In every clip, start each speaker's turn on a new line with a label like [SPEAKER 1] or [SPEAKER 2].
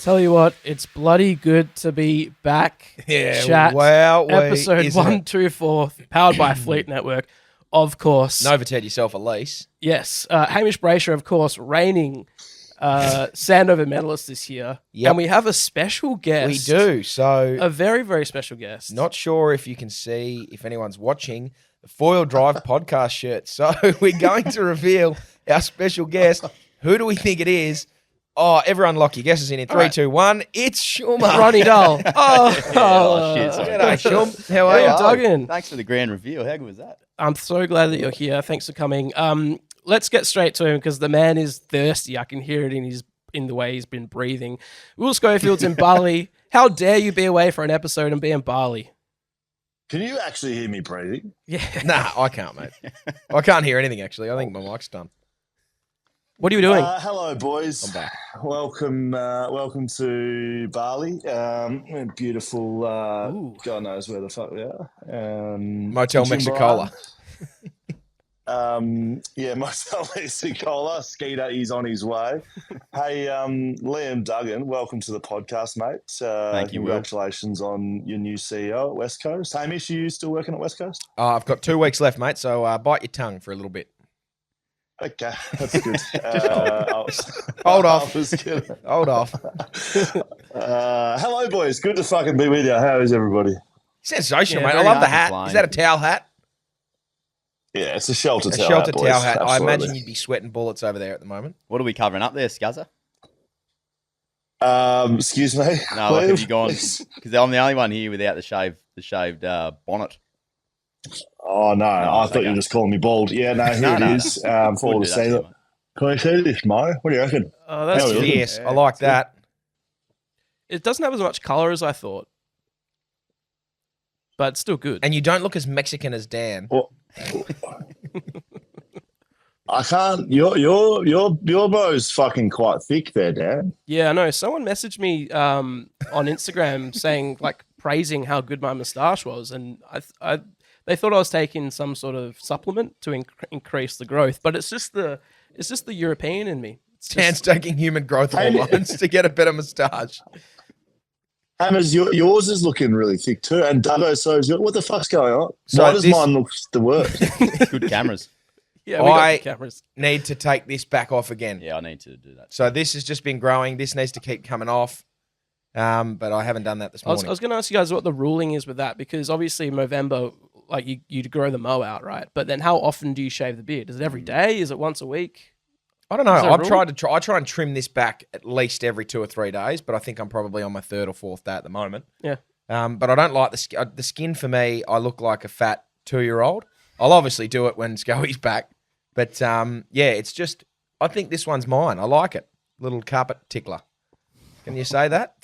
[SPEAKER 1] Tell you what, it's bloody good to be back.
[SPEAKER 2] Yeah,
[SPEAKER 1] Chat.
[SPEAKER 2] wow.
[SPEAKER 1] Episode 124, powered by Fleet Network, of course.
[SPEAKER 2] Novated yourself a lease.
[SPEAKER 1] Yes. Hamish Brayshaw, of course, reigning Sandover medalist this year.
[SPEAKER 2] Yep.
[SPEAKER 1] And we have a special guest.
[SPEAKER 2] We do. So,
[SPEAKER 1] A very, very special guest.
[SPEAKER 2] not sure if you can see, if anyone's watching, the Foil Drive podcast shirt. So, we're going to reveal our special guest. Who do we think it is? Oh, everyone lock your guesses in 3, 2, 1. It's Schumer.
[SPEAKER 1] Ronnie Dull.
[SPEAKER 3] Shit.
[SPEAKER 2] G'day, Schum. How are
[SPEAKER 1] Hey,
[SPEAKER 2] you?
[SPEAKER 1] Duggan.
[SPEAKER 3] Thanks for the grand reveal. How good was that?
[SPEAKER 1] I'm so glad that you're here. Thanks for coming. Let's get straight to him because the man is thirsty. I can hear it in the way he's been breathing. Will Schofield's in Bali. How dare you be away for an episode and be in Bali?
[SPEAKER 4] Can you actually hear me breathing?
[SPEAKER 1] Yeah.
[SPEAKER 2] Nah, I can't, mate. I can't hear anything, actually. I think my mic's done.
[SPEAKER 1] What are you doing?
[SPEAKER 4] Hello, boys.
[SPEAKER 2] I'm back.
[SPEAKER 4] Welcome to Bali. Beautiful.
[SPEAKER 1] Ooh.
[SPEAKER 4] God knows where the fuck we are.
[SPEAKER 2] Motel Mexicola.
[SPEAKER 4] Motel Mexicola. Skeeter is on his way. Hey, Liam Duggan, welcome to the podcast, mate.
[SPEAKER 3] Thank you, Will.
[SPEAKER 4] Congratulations on your new CEO at West Coast. Hamish, you still working at West Coast?
[SPEAKER 2] I've got 2 weeks left, mate, so bite your tongue for a little bit.
[SPEAKER 4] Okay, that's good.
[SPEAKER 2] Hold off.
[SPEAKER 4] I was kidding.
[SPEAKER 2] Hold off.
[SPEAKER 4] Hello, boys. Good to fucking be with you. How is everybody?
[SPEAKER 2] Sensational,
[SPEAKER 1] Yeah,
[SPEAKER 2] mate. I
[SPEAKER 1] very
[SPEAKER 2] love the
[SPEAKER 3] hard to
[SPEAKER 2] hat.
[SPEAKER 3] complain.
[SPEAKER 2] Is that a towel hat?
[SPEAKER 4] Yeah, it's a shelter
[SPEAKER 2] A
[SPEAKER 4] towel
[SPEAKER 2] shelter
[SPEAKER 4] hat, boys.
[SPEAKER 2] towel hat. I
[SPEAKER 4] Absolutely.
[SPEAKER 2] imagine you'd be sweating bullets over there at the moment.
[SPEAKER 3] What are we covering up there, Scuzzer?
[SPEAKER 4] Excuse me.
[SPEAKER 3] No, like, have you gone?
[SPEAKER 4] Please.
[SPEAKER 3] Because I'm the only one here without the shaved bonnet.
[SPEAKER 4] Oh, no. I thought you
[SPEAKER 3] okay.
[SPEAKER 4] were just calling me bald. Yeah, no, here
[SPEAKER 3] No.
[SPEAKER 4] it is. For all
[SPEAKER 3] We'll
[SPEAKER 4] the
[SPEAKER 3] do that
[SPEAKER 4] say
[SPEAKER 3] to you,
[SPEAKER 4] that. Can I see this, Mo? What do you reckon?
[SPEAKER 1] Oh, that's
[SPEAKER 4] How are you?
[SPEAKER 1] cute.
[SPEAKER 2] Yes, I like that.
[SPEAKER 1] It doesn't have as much color as I thought, but it's still good.
[SPEAKER 2] And you don't look as Mexican as Dan.
[SPEAKER 4] Well, I can't. Your bow's fucking quite thick there, Dan.
[SPEAKER 1] Yeah, I know. Someone messaged me on Instagram saying, like, praising how good my moustache was, and they thought I was taking some sort of supplement to increase the growth, but it's just the European in me. It's
[SPEAKER 2] Dan's
[SPEAKER 1] just,
[SPEAKER 2] taking human growth hormones to get a better moustache.
[SPEAKER 4] Hammers, yours is looking really thick too. And Duggo, so is yours. What the fuck's going on?
[SPEAKER 2] So
[SPEAKER 4] Why does
[SPEAKER 2] this-
[SPEAKER 4] mine look the worst?
[SPEAKER 3] Good cameras.
[SPEAKER 1] yeah, we got
[SPEAKER 2] I-
[SPEAKER 1] the cameras.
[SPEAKER 2] Need to take this back off again.
[SPEAKER 3] Yeah, I need to do that.
[SPEAKER 2] So this has just been growing. This needs to keep coming off. But I haven't done that this
[SPEAKER 1] I was
[SPEAKER 2] morning.
[SPEAKER 1] going to ask you guys what the ruling is with that, because obviously Movember, like you grow the mow out, right? But then how often do you shave the beard? Is it every day? Is it once a week?
[SPEAKER 2] I don't know.
[SPEAKER 1] Is there a
[SPEAKER 2] I've
[SPEAKER 1] rule?
[SPEAKER 2] tried to I try and trim this back at least every 2 or 3 days, but I think I'm probably on my 3rd or 4th day at the moment.
[SPEAKER 1] Yeah.
[SPEAKER 2] But I don't like the skin. For me, I look like a fat 2-year-old. I'll obviously do it when Schoey's back, but it's just. I think this one's mine. I like it. Little carpet tickler. Can you say that?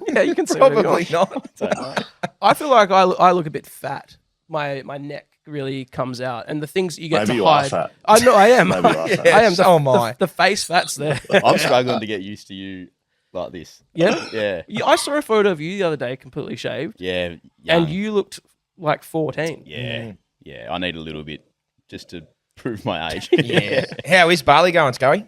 [SPEAKER 1] Yeah, you can say whatever you
[SPEAKER 2] Probably
[SPEAKER 1] want.
[SPEAKER 2] not.
[SPEAKER 1] I feel like I look a bit fat. My neck really comes out, and the things you get
[SPEAKER 4] Maybe
[SPEAKER 1] to
[SPEAKER 4] you are
[SPEAKER 1] hide.
[SPEAKER 4] fat.
[SPEAKER 1] I know I am.
[SPEAKER 4] Maybe you are fat.
[SPEAKER 1] I am.
[SPEAKER 2] So am I.
[SPEAKER 1] The face fat's there.
[SPEAKER 3] I'm struggling to get used to you like this.
[SPEAKER 1] Yeah?
[SPEAKER 3] Yeah.
[SPEAKER 1] I saw a photo of you the other day, completely shaved,
[SPEAKER 3] Yeah.
[SPEAKER 1] and
[SPEAKER 3] young.
[SPEAKER 1] you looked like 14.
[SPEAKER 3] Yeah. Yeah. I need a little bit just to prove my age.
[SPEAKER 2] Yeah. How is Bali going, Schoey?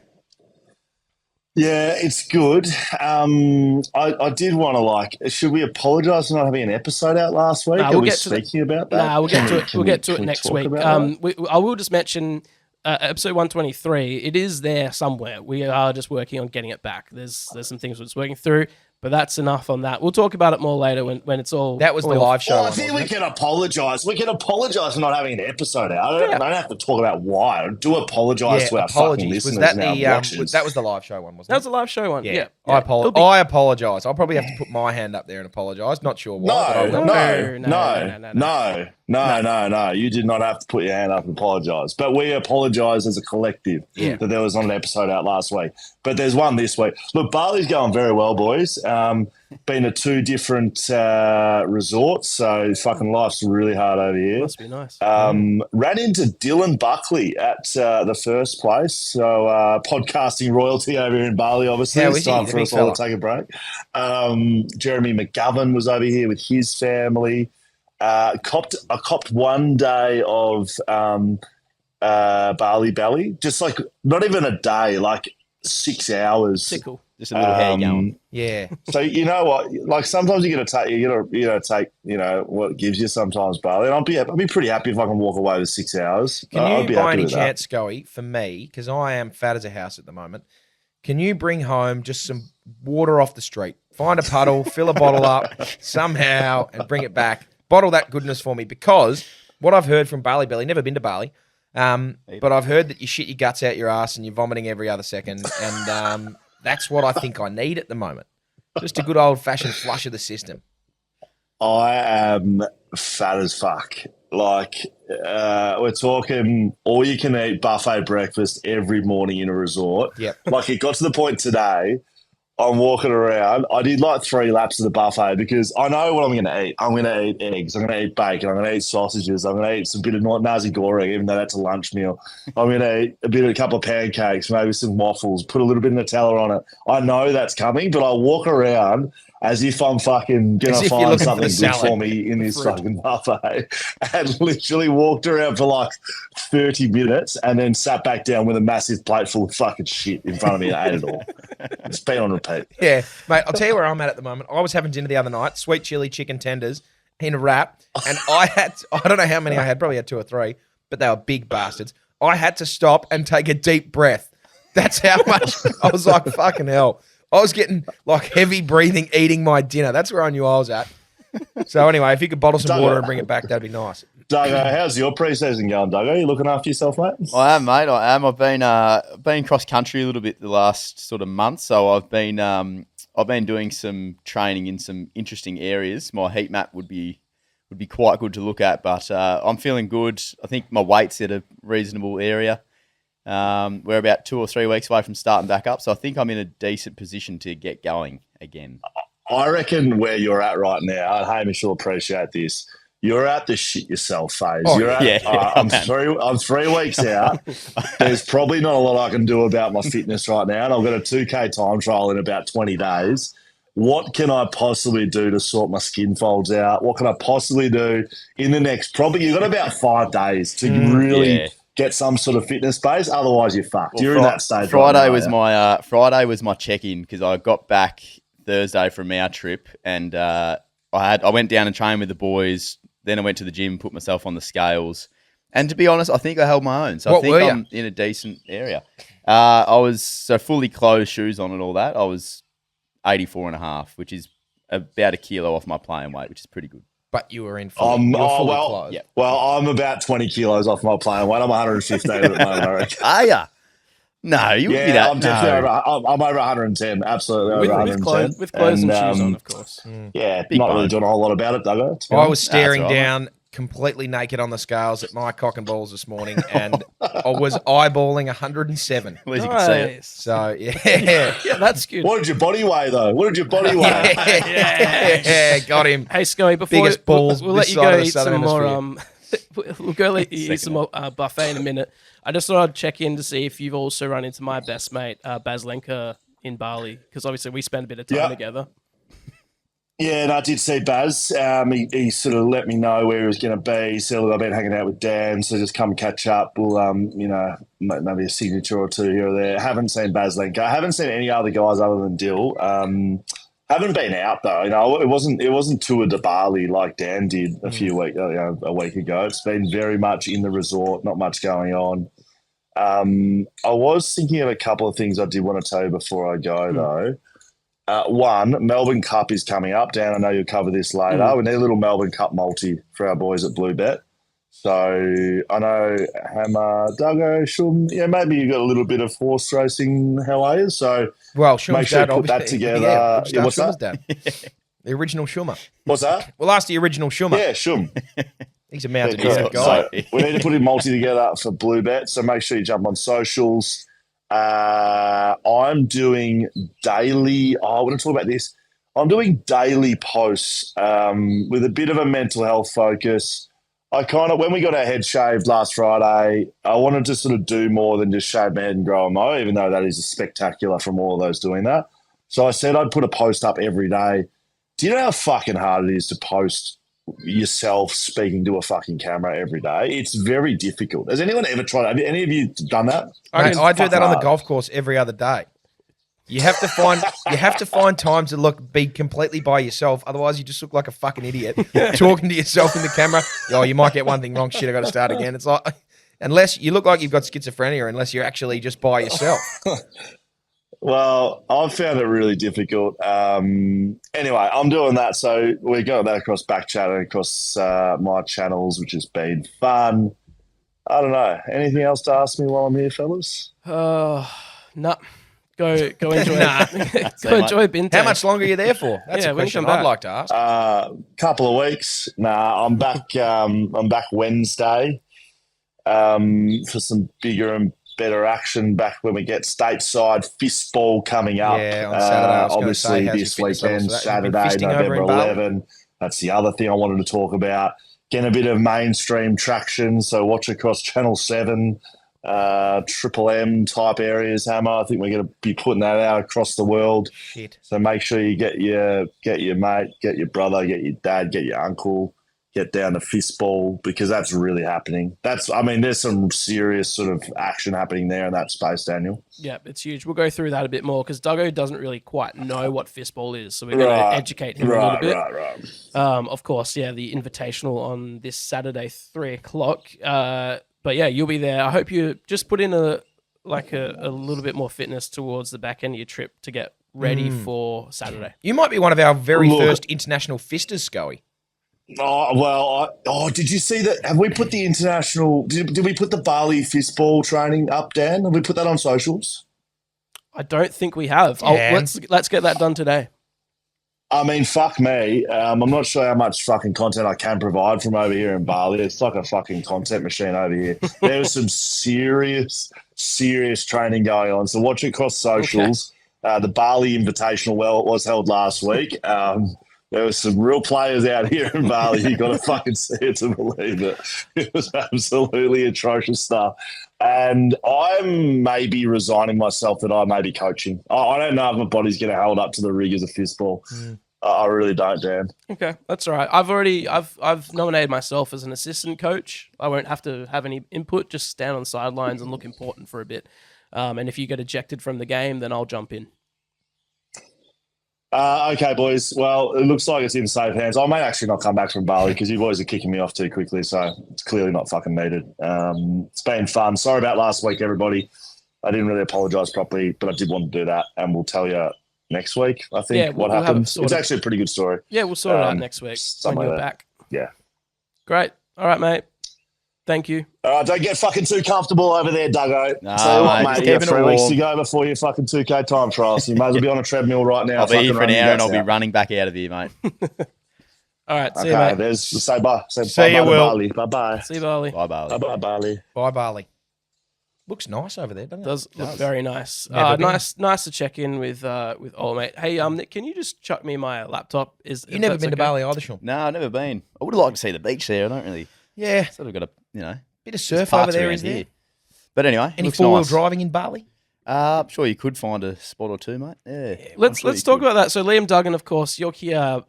[SPEAKER 4] Yeah, it's good. I did want to should we apologise for not having an episode out last week?
[SPEAKER 1] Nah,
[SPEAKER 4] Are
[SPEAKER 1] we'll
[SPEAKER 4] we
[SPEAKER 1] get to the-
[SPEAKER 4] speaking about that?
[SPEAKER 1] Nah, we'll get to it.
[SPEAKER 4] Can
[SPEAKER 1] We'll
[SPEAKER 4] we-
[SPEAKER 1] get to
[SPEAKER 4] can
[SPEAKER 1] it
[SPEAKER 4] we
[SPEAKER 1] next
[SPEAKER 4] talk
[SPEAKER 1] week.
[SPEAKER 4] about that?
[SPEAKER 1] I will just mention episode 123. It is there somewhere. We are just working on getting it back. There's some things we're just working through, but that's enough on that. We'll talk about it more later when it's all.
[SPEAKER 2] That was the
[SPEAKER 1] all-
[SPEAKER 2] live show.
[SPEAKER 4] Well, I
[SPEAKER 2] one,
[SPEAKER 4] think
[SPEAKER 2] wasn't
[SPEAKER 4] we
[SPEAKER 2] it?
[SPEAKER 4] can apologise. We can apologise for not having an episode out. I don't have to talk about why. I do apologise to our fucking
[SPEAKER 2] apologies.
[SPEAKER 4] listeners
[SPEAKER 2] Was that
[SPEAKER 4] and our
[SPEAKER 2] the
[SPEAKER 4] watchers.
[SPEAKER 2] that was the live show one, wasn't
[SPEAKER 1] That
[SPEAKER 2] it?
[SPEAKER 1] was a live show one. Yeah.
[SPEAKER 2] I
[SPEAKER 1] It'll be-
[SPEAKER 2] apologise. I'll probably have to put my hand up there and apologise. Not sure why. but I will.
[SPEAKER 4] No. You did not have to put your hand up and apologise. But we apologise as a collective that there was not an episode out last week. But there's one this week. Look, Bali's going very well, boys. Been to 2 different resorts, so fucking life's really hard over here.
[SPEAKER 1] Must be nice.
[SPEAKER 4] Ran into Dylan Buckley at the first place. So podcasting royalty over here in Bali, obviously.
[SPEAKER 2] How
[SPEAKER 4] It's
[SPEAKER 2] is he?
[SPEAKER 4] time
[SPEAKER 2] The
[SPEAKER 4] for
[SPEAKER 2] big
[SPEAKER 4] us all
[SPEAKER 2] fella?
[SPEAKER 4] to take a break. Jeremy McGovern was over here with his family. I copped 1 day of Bali belly, just like not even a day, like 6 hours.
[SPEAKER 1] Tickle.
[SPEAKER 3] Just a little hair going.
[SPEAKER 2] Yeah.
[SPEAKER 4] So you know what? Like sometimes you gotta take what it gives you sometimes, Bali. And I'd be pretty happy if I can walk away with 6 hours.
[SPEAKER 2] Can
[SPEAKER 4] I'd
[SPEAKER 2] you,
[SPEAKER 4] be
[SPEAKER 2] by
[SPEAKER 4] happy
[SPEAKER 2] any
[SPEAKER 4] with that.
[SPEAKER 2] chance, Schoey, for me, because I am fat as a house at the moment, can you bring home just some water off the street? Find a puddle, fill a bottle up somehow, and bring it back. Bottle that goodness for me, because what I've heard from Bali Belly, never been to Bali, but I've heard that you shit your guts out your ass and you're vomiting every other second, and that's what I think I need at the moment. Just a good old-fashioned flush of the system.
[SPEAKER 4] I am fat as fuck. Like, we're talking all-you-can-eat buffet breakfast every morning in a resort.
[SPEAKER 2] Yep.
[SPEAKER 4] Like, it got to the point today, I'm walking around. I did like 3 laps of the buffet because I know what I'm going to eat. I'm going to eat eggs. I'm going to eat bacon. I'm going to eat sausages. I'm going to eat some bit of nasi goreng, even though that's a lunch meal. I'm going to eat a couple of pancakes, maybe some waffles, put a little bit of Nutella on it. I know that's coming, but I walk around as if I'm fucking going to find something good for me in this fucking buffet. And literally walked around for like 30 minutes and then sat back down with a massive plate full of fucking shit in front of me and ate it all. It's been on repeat.
[SPEAKER 2] Yeah, mate, I'll tell you where I'm at the moment. I was having dinner the other night, sweet chili chicken tenders in a wrap, and I don't know how many I had, probably had 2 or 3, but they were big bastards. I had to stop and take a deep breath. That's how much I was like, fucking hell. I was getting like heavy breathing, eating my dinner. That's where I knew I was at. So anyway, if you could bottle some water and bring it back, that'd be nice.
[SPEAKER 4] Duggo, how's your pre-season going, Duggo? Are you looking after yourself, mate?
[SPEAKER 3] I am, mate. I am. I've been cross country a little bit the last sort of month, so I've been doing some training in some interesting areas. My heat map would be quite good to look at, but I'm feeling good. I think my weight's at a reasonable area. We're about 2 or 3 weeks away from starting back up, so I think I'm in a decent position to get going again.
[SPEAKER 4] I reckon where you're at right now, and Hamish will appreciate this, you're at the shit yourself phase.
[SPEAKER 2] Oh,
[SPEAKER 4] you're at,
[SPEAKER 3] yeah.
[SPEAKER 4] I'm 3 weeks out. There's probably not a lot I can do about my fitness right now, and I've got a 2K time trial in about 20 days. What can I possibly do to sort my skin folds out? What can I possibly do in the next, probably, you've got about 5 days to really get some sort of fitness base. Otherwise, you're fucked. You're in that stage.
[SPEAKER 3] Friday was my check-in because I got back Thursday from our trip, and I went down and trained with the boys. Then I went to the gym, put myself on the scales, and to be honest, I think I held my own. So I think I'm in a decent area. I was fully clothed, shoes on, and all that. I was 84.5, which is about a kilo off my playing weight, which is pretty good.
[SPEAKER 2] But you were in fully clothed.
[SPEAKER 3] Yeah.
[SPEAKER 4] Well, I'm about 20 kilos off my playing weight. I'm 115 at the moment, I reckon.
[SPEAKER 3] Are ya? No, you wouldn't be that.
[SPEAKER 4] I'm definitely I'm over 110. Absolutely over 110.
[SPEAKER 1] With clothes and shoes on, of course.
[SPEAKER 4] Yeah,
[SPEAKER 3] Big
[SPEAKER 4] not
[SPEAKER 3] bone.
[SPEAKER 4] really doing a whole lot about it, Duggo.
[SPEAKER 2] I was staring
[SPEAKER 3] That's right.
[SPEAKER 2] down completely naked on the scales at my cock and balls this morning, and I was eyeballing 107.
[SPEAKER 3] At least you can see it.
[SPEAKER 1] Nice.
[SPEAKER 2] So, yeah.
[SPEAKER 1] Yeah, that's good.
[SPEAKER 4] What did your body weigh, though? What did your body weigh?
[SPEAKER 2] Yeah, got him.
[SPEAKER 1] Hey, Schoey, before
[SPEAKER 2] Biggest balls
[SPEAKER 1] we'll let
[SPEAKER 2] this
[SPEAKER 1] you
[SPEAKER 2] side
[SPEAKER 1] go
[SPEAKER 2] of the
[SPEAKER 1] eat some
[SPEAKER 2] Southern
[SPEAKER 1] more.
[SPEAKER 2] Hemisphere.
[SPEAKER 1] We'll go let you eat some more buffet in a minute. I just thought I'd check in to see if you've also run into my best mate, Baz Lenka, in Bali, because obviously we spent a bit of time together.
[SPEAKER 4] Yeah, and I did see Baz. He sort of let me know where he was going to be. He said, look, I've been hanging out with Dan, so just come catch up. We'll, maybe a signature or two here or there. Haven't seen Baz Lenka. I haven't seen any other guys other than Dill. Haven't been out though. It wasn't tour de Bali like Dan did a week ago. It's been very much in the resort, not much going on. I was thinking of a couple of things I did want to tell you before I go though. One, Melbourne Cup is coming up. Dan, I know you'll cover this later. We need a little Melbourne Cup multi for our boys at BlueBet. So I know Hammer, Duggo, Shum, maybe you've got a little bit of horse racing, how are you? So
[SPEAKER 2] Shum's
[SPEAKER 4] make sure you
[SPEAKER 2] dad,
[SPEAKER 4] put that
[SPEAKER 2] obviously.
[SPEAKER 4] together.
[SPEAKER 2] Yeah,
[SPEAKER 4] What's
[SPEAKER 2] Shum's
[SPEAKER 4] that?
[SPEAKER 2] dad. The original Shumer.
[SPEAKER 4] What's that?
[SPEAKER 2] Well, ask the original Shumer.
[SPEAKER 4] Yeah, Shum.
[SPEAKER 2] He's a mountain
[SPEAKER 4] Yeah,
[SPEAKER 2] guy.
[SPEAKER 4] so we need to put a multi together for BlueBet. So make sure you jump on socials. I'm doing daily. I want to talk about this. I'm doing daily posts with a bit of a mental health focus. When we got our head shaved last Friday, I wanted to sort of do more than just shave my head and grow a mo, even though that is spectacular from all of those doing that. So I said I'd put a post up every day. Do you know how fucking hard it is to post yourself speaking to a fucking camera every day? It's very difficult. Has anyone ever tried? Have any of you done that?
[SPEAKER 2] I do that on the
[SPEAKER 4] hard.
[SPEAKER 2] golf course every other day. You have to find time to be completely by yourself. Otherwise, you just look like a fucking idiot talking to yourself in the camera. Oh, you might get one thing wrong. Shit, I got to start again. It's like, unless you look like you've got schizophrenia, unless you're actually just by yourself.
[SPEAKER 4] Well, I've found it really difficult. Anyway, I'm doing that. So we got that across BackChat and across my channels, which has been fun. I don't know. Anything else to ask me while I'm here, fellas?
[SPEAKER 1] No. Go enjoy it. Go enjoy Bintang.
[SPEAKER 2] How much longer are you there for? That's a
[SPEAKER 1] when you
[SPEAKER 2] question
[SPEAKER 1] come back.
[SPEAKER 2] I'd like to ask.
[SPEAKER 4] Couple of weeks. Nah, I'm back. I'm back Wednesday for some bigger and better action. Back when we get stateside Fistball coming up.
[SPEAKER 2] Yeah, on Saturday. I was gonna
[SPEAKER 4] Obviously,
[SPEAKER 2] say, how's
[SPEAKER 4] this
[SPEAKER 2] your fitness
[SPEAKER 4] weekend,
[SPEAKER 2] levels? Have you been
[SPEAKER 4] Saturday,
[SPEAKER 2] fisting over
[SPEAKER 4] November
[SPEAKER 2] in Bali?
[SPEAKER 4] 11. That's the other thing I wanted to talk about. Getting a bit of mainstream traction. So watch across Channel 7. Triple M type areas, Hammer. I think we're going to be putting that out across the world.
[SPEAKER 2] Shit.
[SPEAKER 4] So make sure you get your mate, get your brother, get your dad, get your uncle, get down to Fistball, because that's really happening. There's some serious sort of action happening there in that space, Daniel.
[SPEAKER 1] Yeah, it's huge. We'll go through that a bit more because Duggo doesn't really quite know what Fistball is, so we're going to educate him a little bit.
[SPEAKER 4] Right.
[SPEAKER 1] Of course, yeah, the Invitational on this Saturday, 3:00. But yeah, you'll be there. I hope you just put in a little bit more fitness towards the back end of your trip to get ready for Saturday.
[SPEAKER 2] You might be one of our very first international fisters, Schoey.
[SPEAKER 4] Oh, well, did you see that? Have we put the international, did we put the Bali Fistball training up, Dan? Have we put that on socials?
[SPEAKER 1] I don't think we have.
[SPEAKER 2] Yeah.
[SPEAKER 1] Let's get that done today.
[SPEAKER 4] Fuck me. I'm not sure how much fucking content I can provide from over here in Bali. It's like a fucking content machine over here. There was some serious training going on. So watch it across socials. Okay. The Bali Invitational, was held last week. There was some real players out here in Bali. You got to fucking see it to believe it. It was absolutely atrocious stuff. And I'm maybe resigning myself that I may be coaching. I don't know if my body's going to hold up to the rigors of Fistball. I really don't, Dan.
[SPEAKER 1] Okay, that's all right. I've nominated myself as an assistant coach. I won't have to have any input. Just stand on the sidelines and look important for a bit. And if you get ejected from the game, then I'll jump in.
[SPEAKER 4] Okay, boys. Well, it looks like it's in safe hands. I may actually not come back from Bali because you boys are kicking me off too quickly, so it's clearly not fucking needed. It's been fun. Sorry about last week, everybody. I didn't really apologise properly, but I did want to do that, and we'll tell you next week, I think, what happened. It's actually a pretty good story.
[SPEAKER 1] Yeah, we'll sort it out next week when you're back.
[SPEAKER 4] Yeah.
[SPEAKER 1] Great. All right, mate. Thank you.
[SPEAKER 4] All right, don't get fucking too comfortable over there, Duggo.
[SPEAKER 3] No,
[SPEAKER 4] so what, mate, you got 3 weeks
[SPEAKER 3] warm.
[SPEAKER 4] to go before your fucking 2K time trial, so you may as well be on a treadmill right now.
[SPEAKER 3] I'll be here for an hour and I'll be running back out of here, mate.
[SPEAKER 1] All right, see you, mate.
[SPEAKER 4] Say bye.
[SPEAKER 2] See
[SPEAKER 4] bye
[SPEAKER 2] you, Will.
[SPEAKER 4] Bali. Bye-bye.
[SPEAKER 1] See you, Bali.
[SPEAKER 3] Bye, Bali.
[SPEAKER 4] Bye-bye, Bali.
[SPEAKER 2] Bye, Bali. Looks nice over there, doesn't it?
[SPEAKER 1] Does look very nice.
[SPEAKER 2] Never been.
[SPEAKER 1] Nice to check in with old mate. Hey, Nick, can you just chuck me my laptop? You've
[SPEAKER 2] never been to Bali either, Sean?
[SPEAKER 3] No, I've never been. I would have liked to see the beach there. I don't really.
[SPEAKER 2] Yeah.
[SPEAKER 3] Sort of got a,
[SPEAKER 2] Bit of surf over there, is there?
[SPEAKER 3] Here. But anyway,
[SPEAKER 2] Any
[SPEAKER 3] looks
[SPEAKER 2] four-wheel
[SPEAKER 3] nice.
[SPEAKER 2] driving in Bali?
[SPEAKER 3] I'm sure you could find a spot or two, mate. Yeah.
[SPEAKER 1] Let's talk about that. So Liam Duggan, of course, you're here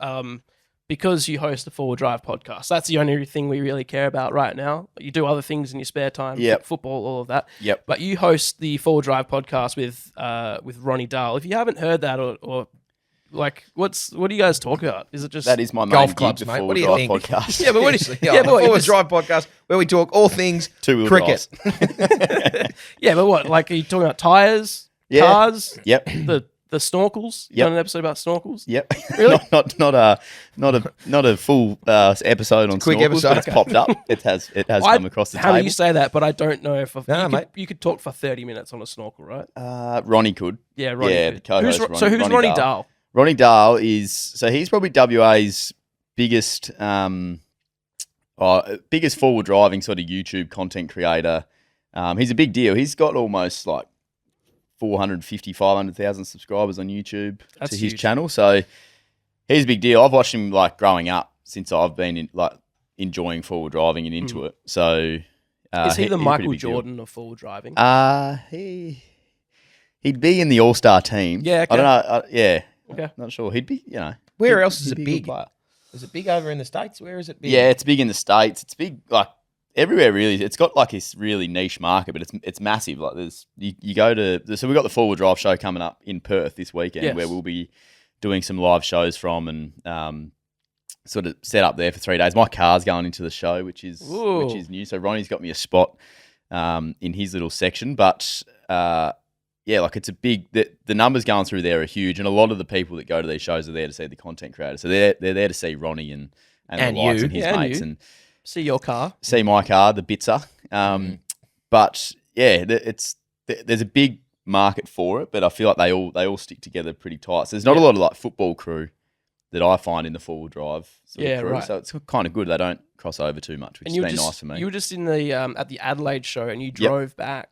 [SPEAKER 1] because you host the Forward Drive podcast. That's the only thing we really care about right now. You do other things in your spare time, football, all of that.
[SPEAKER 3] Yep.
[SPEAKER 1] But you host the Forward Drive podcast with Ronnie Dahl. If you haven't heard that or like, what do you guys talk about? Is it just
[SPEAKER 3] that is my main
[SPEAKER 2] golf clubs,
[SPEAKER 3] gig,
[SPEAKER 2] mate?
[SPEAKER 3] the
[SPEAKER 2] What do you
[SPEAKER 3] Forward
[SPEAKER 2] think?
[SPEAKER 3] Drive podcast?
[SPEAKER 1] Yeah, but what do you,
[SPEAKER 2] Forward Drive podcast where we talk all things
[SPEAKER 3] Two-wheel
[SPEAKER 2] cricket.
[SPEAKER 1] Yeah, but what? Like, are you talking about tires, cars?
[SPEAKER 3] Yep.
[SPEAKER 1] The snorkels. You
[SPEAKER 3] Yep.
[SPEAKER 1] done an episode about snorkels?
[SPEAKER 3] Yep.
[SPEAKER 1] Really?
[SPEAKER 3] not a full episode on
[SPEAKER 2] quick
[SPEAKER 3] snorkels,
[SPEAKER 2] episode.
[SPEAKER 3] but it's popped up. It has come across the
[SPEAKER 1] How
[SPEAKER 3] table.
[SPEAKER 1] do you say that? But I don't know if
[SPEAKER 2] mate.
[SPEAKER 1] you could talk for 30 minutes on a snorkel, right?
[SPEAKER 3] Ronnie could.
[SPEAKER 1] Yeah, Ronnie.
[SPEAKER 3] Yeah,
[SPEAKER 1] could.
[SPEAKER 3] the co-host
[SPEAKER 1] Who's
[SPEAKER 3] Ronnie
[SPEAKER 1] Ronnie
[SPEAKER 3] Dahl.
[SPEAKER 1] Dahl?
[SPEAKER 3] Ronnie Dahl he's probably WA's biggest forward driving sort of YouTube content creator. He's a big deal. He's got almost like 450, 500,000 subscribers on YouTube to his channel. So he's a big deal. I've watched him like growing up since I've been enjoying forward driving and into it. So
[SPEAKER 1] is he the
[SPEAKER 3] he's a
[SPEAKER 1] Michael
[SPEAKER 3] pretty big deal.
[SPEAKER 1] Jordan of forward driving?
[SPEAKER 3] He'd be in the All-Star team.
[SPEAKER 1] Yeah, okay.
[SPEAKER 3] I don't know.
[SPEAKER 1] Okay.
[SPEAKER 3] Not sure. He'd be,
[SPEAKER 2] Where else is
[SPEAKER 3] he'd
[SPEAKER 2] it
[SPEAKER 3] be a good
[SPEAKER 2] big?
[SPEAKER 3] player.
[SPEAKER 2] Is it big over in the States? Where is it big?
[SPEAKER 3] Yeah, it's big in the States. It's big, everywhere really. It's got like this really niche market, but it's massive. Like you go to so we've got the 4-wheel drive show coming up in Perth this weekend,
[SPEAKER 1] Yes.
[SPEAKER 3] where we'll be doing some live shows from and sort of set up there for 3 days. My car's going into the show, which is new. So Ronnie's got me a spot in his little section, but yeah, like it's a big. The numbers going through there are huge, and a lot of the people that go to these shows are there to see the content creators. So they're there to see Ronnie and the likes
[SPEAKER 2] you.
[SPEAKER 3] and his
[SPEAKER 1] Yeah, and
[SPEAKER 3] mates
[SPEAKER 1] you.
[SPEAKER 3] and
[SPEAKER 1] See your car.
[SPEAKER 3] see my car, the Bitzer. But yeah, there's a big market for it, but I feel like they all stick together pretty tight. So there's not a lot of like football crew that I find in the 4-wheel drive sort of crew.
[SPEAKER 1] right.
[SPEAKER 3] So it's kind of good. They don't cross over too much, which has been nice for me.
[SPEAKER 1] You were just in the at the Adelaide show, and you drove back.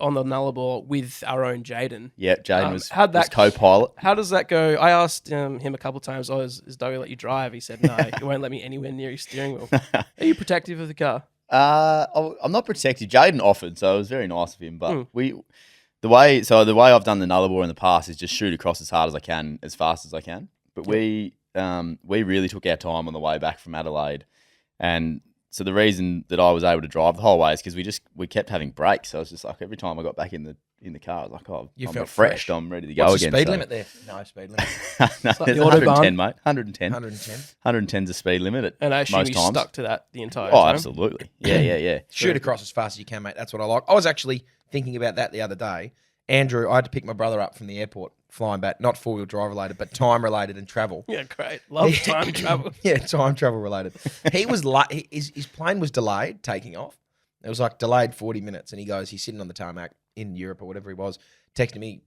[SPEAKER 1] On the Nullarbor with our own Jaden.
[SPEAKER 3] Yeah, Jaden was
[SPEAKER 1] how'd
[SPEAKER 3] co-pilot.
[SPEAKER 1] How does that go? I asked him a couple of times, is Duggo let you drive? He said, no, he won't let me anywhere near his steering wheel. Are you protective of the car?
[SPEAKER 3] I'm not protected. Jaden offered, so it was very nice of him. But the way I've done the Nullarbor in the past is just shoot across as hard as I can, as fast as I can. But we really took our time on the way back from Adelaide, and so the reason that I was able to drive the whole way is because we kept having breaks. So I was just like, every time I got back in the car, I was like, I'm
[SPEAKER 2] felt
[SPEAKER 3] refreshed.
[SPEAKER 2] fresh.
[SPEAKER 3] I'm ready to go
[SPEAKER 2] What's
[SPEAKER 3] again.
[SPEAKER 2] the speed limit there? No speed limit.
[SPEAKER 3] No,
[SPEAKER 1] like
[SPEAKER 3] there's
[SPEAKER 1] the
[SPEAKER 3] 110,
[SPEAKER 1] Autobahn.
[SPEAKER 3] mate. 110.
[SPEAKER 2] 110.
[SPEAKER 3] 110's a speed limit
[SPEAKER 1] And I assume
[SPEAKER 3] most
[SPEAKER 1] you
[SPEAKER 3] times.
[SPEAKER 1] stuck to that the entire
[SPEAKER 3] Oh,
[SPEAKER 1] time.
[SPEAKER 3] absolutely. Yeah.
[SPEAKER 2] Shoot across as fast as you can, mate. That's what I like. I was actually thinking about that the other day. Andrew, I had to pick my brother up from the airport, flying back, not 4-wheel drive related, but time related and travel.
[SPEAKER 1] Yeah, great. Love time travel.
[SPEAKER 2] Yeah, time travel related. He was his plane was delayed taking off. It was like delayed 40 minutes, and he's sitting on the tarmac in Europe or whatever he was, texting me,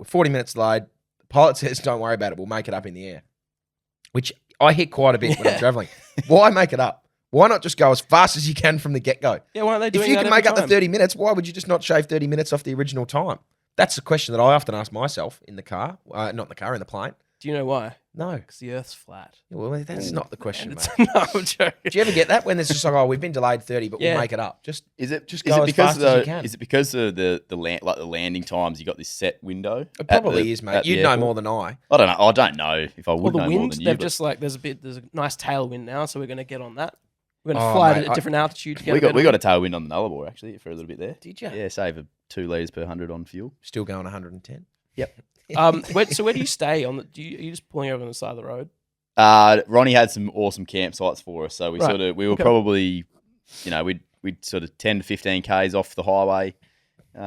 [SPEAKER 2] 40 minutes delayed. The pilot says, don't worry about it, we'll make it up in the air. Which I hit quite a bit when I'm traveling. Why make it up? Why not just go as fast as you can from the get-go?
[SPEAKER 1] Yeah, why aren't they doing
[SPEAKER 2] If you
[SPEAKER 1] that
[SPEAKER 2] can
[SPEAKER 1] every
[SPEAKER 2] make up the
[SPEAKER 1] time?
[SPEAKER 2] 30 minutes, why would you just not shave 30 minutes off the original time? That's the question that I often ask myself in the car. Not in the car, in the plane.
[SPEAKER 1] Do you know why?
[SPEAKER 2] No.
[SPEAKER 1] Because the Earth's flat.
[SPEAKER 2] Well, that's not the question,
[SPEAKER 1] And
[SPEAKER 2] mate.
[SPEAKER 1] no, I'm joking.
[SPEAKER 2] Do you ever get that when it's just like, we've been delayed 30, but
[SPEAKER 1] Yeah.
[SPEAKER 2] we'll make it up? Just
[SPEAKER 3] Is it
[SPEAKER 2] Just
[SPEAKER 3] is
[SPEAKER 2] go
[SPEAKER 3] it
[SPEAKER 2] as
[SPEAKER 3] because
[SPEAKER 2] fast as you can.
[SPEAKER 3] Is it because of the landing times? You got this set window.
[SPEAKER 2] It probably is, mate. You'd know more than I.
[SPEAKER 3] I don't know. I don't know if I would
[SPEAKER 1] Well, the
[SPEAKER 3] know more
[SPEAKER 1] wind,
[SPEAKER 3] than you.
[SPEAKER 1] they've
[SPEAKER 3] but
[SPEAKER 1] just like, there's a nice tailwind now, so we're going to get on that. We're going to
[SPEAKER 2] Oh,
[SPEAKER 1] fly
[SPEAKER 2] mate,
[SPEAKER 1] at a different altitude to get
[SPEAKER 3] we got a tailwind on the Nullarbor actually for a little bit there.
[SPEAKER 2] Did you?
[SPEAKER 3] Yeah, save 2 litres per 100 on fuel.
[SPEAKER 2] Still going 110.
[SPEAKER 3] Yep.
[SPEAKER 1] So where do you stay on are you just pulling over on the side of the road?
[SPEAKER 3] Ronnie had some awesome campsites for us, so we were probably, we'd sort of 10 to 15 k's off the highway. We